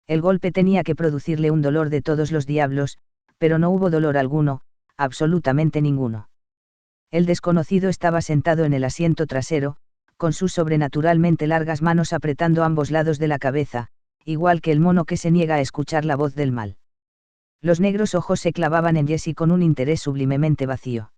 El golpe tenía que producirle un dolor de todos los diablos, pero no hubo dolor alguno, absolutamente ninguno. El desconocido estaba sentado en el asiento trasero, con sus sobrenaturalmente largas manos apretando ambos lados de la cabeza, igual que el mono que se niega a escuchar la voz del mal. Los negros ojos se clavaban en Jessie con un interés sublimemente vacío.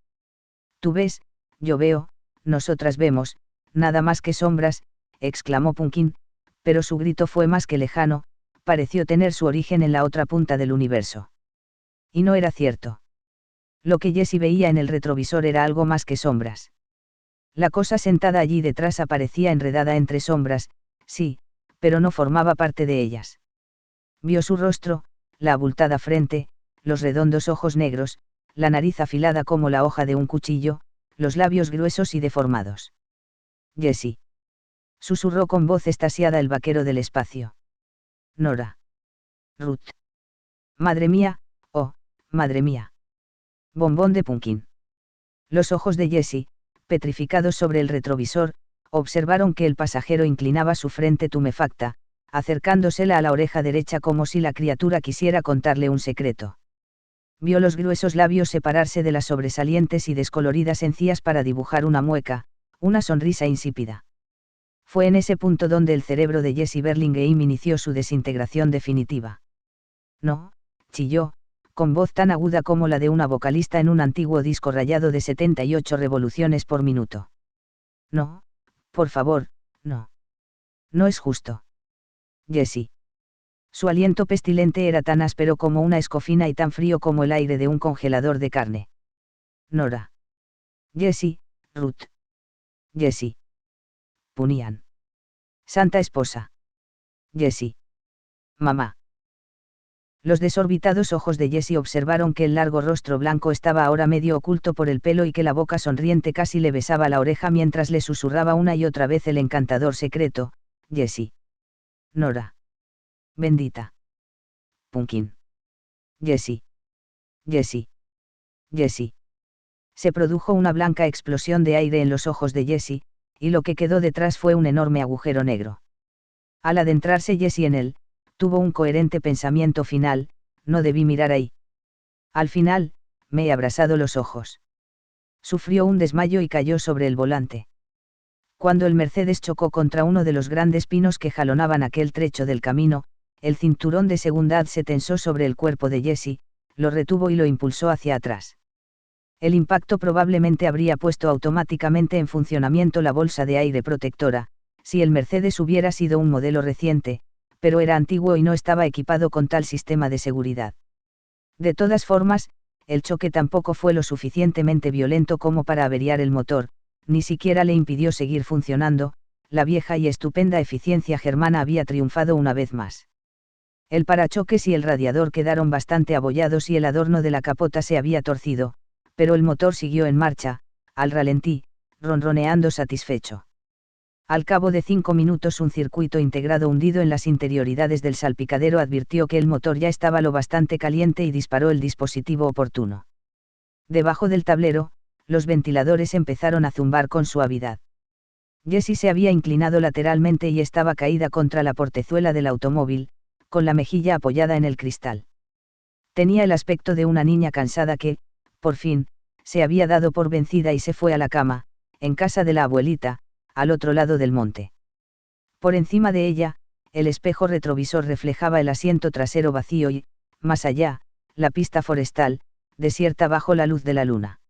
Tú ves, yo veo, nosotras vemos, nada más que sombras, exclamó Punkin, pero su grito fue más que lejano, pareció tener su origen en la otra punta del universo. Y no era cierto. Lo que Jessie veía en el retrovisor era algo más que sombras. La cosa sentada allí detrás aparecía enredada entre sombras, sí, pero no formaba parte de ellas. Vio su rostro, la abultada frente, los redondos ojos negros, la nariz afilada como la hoja de un cuchillo, los labios gruesos y deformados. Jessie. Susurró con voz estasiada el vaquero del espacio. Nora. Ruth. Madre mía, oh, madre mía. Bombón de Punkin. Los ojos de Jessie, petrificados sobre el retrovisor, Observaron que el pasajero inclinaba su frente tumefacta, acercándosela a la oreja derecha como si la criatura quisiera contarle un secreto. Vio los gruesos labios separarse de las sobresalientes y descoloridas encías para dibujar una mueca, una sonrisa insípida. Fue en ese punto donde el cerebro de Jessie Burlingame inició su desintegración definitiva. No, chilló, con voz tan aguda como la de una vocalista en un antiguo disco rayado de 78 revoluciones por minuto. No, por favor, no. No es justo. Jessie. Su aliento pestilente era tan áspero como una escofina y tan frío como el aire de un congelador de carne. Nora. Jessie, Ruth. Jessie. Punían. Santa esposa. Jessie. Mamá. Los desorbitados ojos de Jessie observaron que el largo rostro blanco estaba ahora medio oculto por el pelo y que la boca sonriente casi le besaba la oreja mientras le susurraba una y otra vez el encantador secreto: Jessie. Nora. Bendita. Pumpkin. Jessie. Jessie. Jessie. Se produjo una blanca explosión de aire en los ojos de Jessie, y lo que quedó detrás fue un enorme agujero negro. Al adentrarse Jessie en él, tuvo un coherente pensamiento final: no debí mirar ahí. Al final, me he abrasado los ojos. Sufrió un desmayo y cayó sobre el volante. Cuando el Mercedes chocó contra uno de los grandes pinos que jalonaban aquel trecho del camino, el cinturón de seguridad se tensó sobre el cuerpo de Jessie, lo retuvo y lo impulsó hacia atrás. El impacto probablemente habría puesto automáticamente en funcionamiento la bolsa de aire protectora, si el Mercedes hubiera sido un modelo reciente, pero era antiguo y no estaba equipado con tal sistema de seguridad. De todas formas, el choque tampoco fue lo suficientemente violento como para averiar el motor, ni siquiera le impidió seguir funcionando. La vieja y estupenda eficiencia germana había triunfado una vez más. El parachoques y el radiador quedaron bastante abollados y el adorno de la capota se había torcido, pero el motor siguió en marcha, al ralentí, ronroneando satisfecho. Al cabo de 5 minutos un circuito integrado hundido en las interioridades del salpicadero advirtió que el motor ya estaba lo bastante caliente y disparó el dispositivo oportuno. Debajo del tablero, los ventiladores empezaron a zumbar con suavidad. Jessie se había inclinado lateralmente y estaba caída contra la portezuela del automóvil, con la mejilla apoyada en el cristal. Tenía el aspecto de una niña cansada que, por fin, se había dado por vencida y se fue a la cama, en casa de la abuelita, al otro lado del monte. Por encima de ella, el espejo retrovisor reflejaba el asiento trasero vacío y, más allá, la pista forestal, desierta bajo la luz de la luna.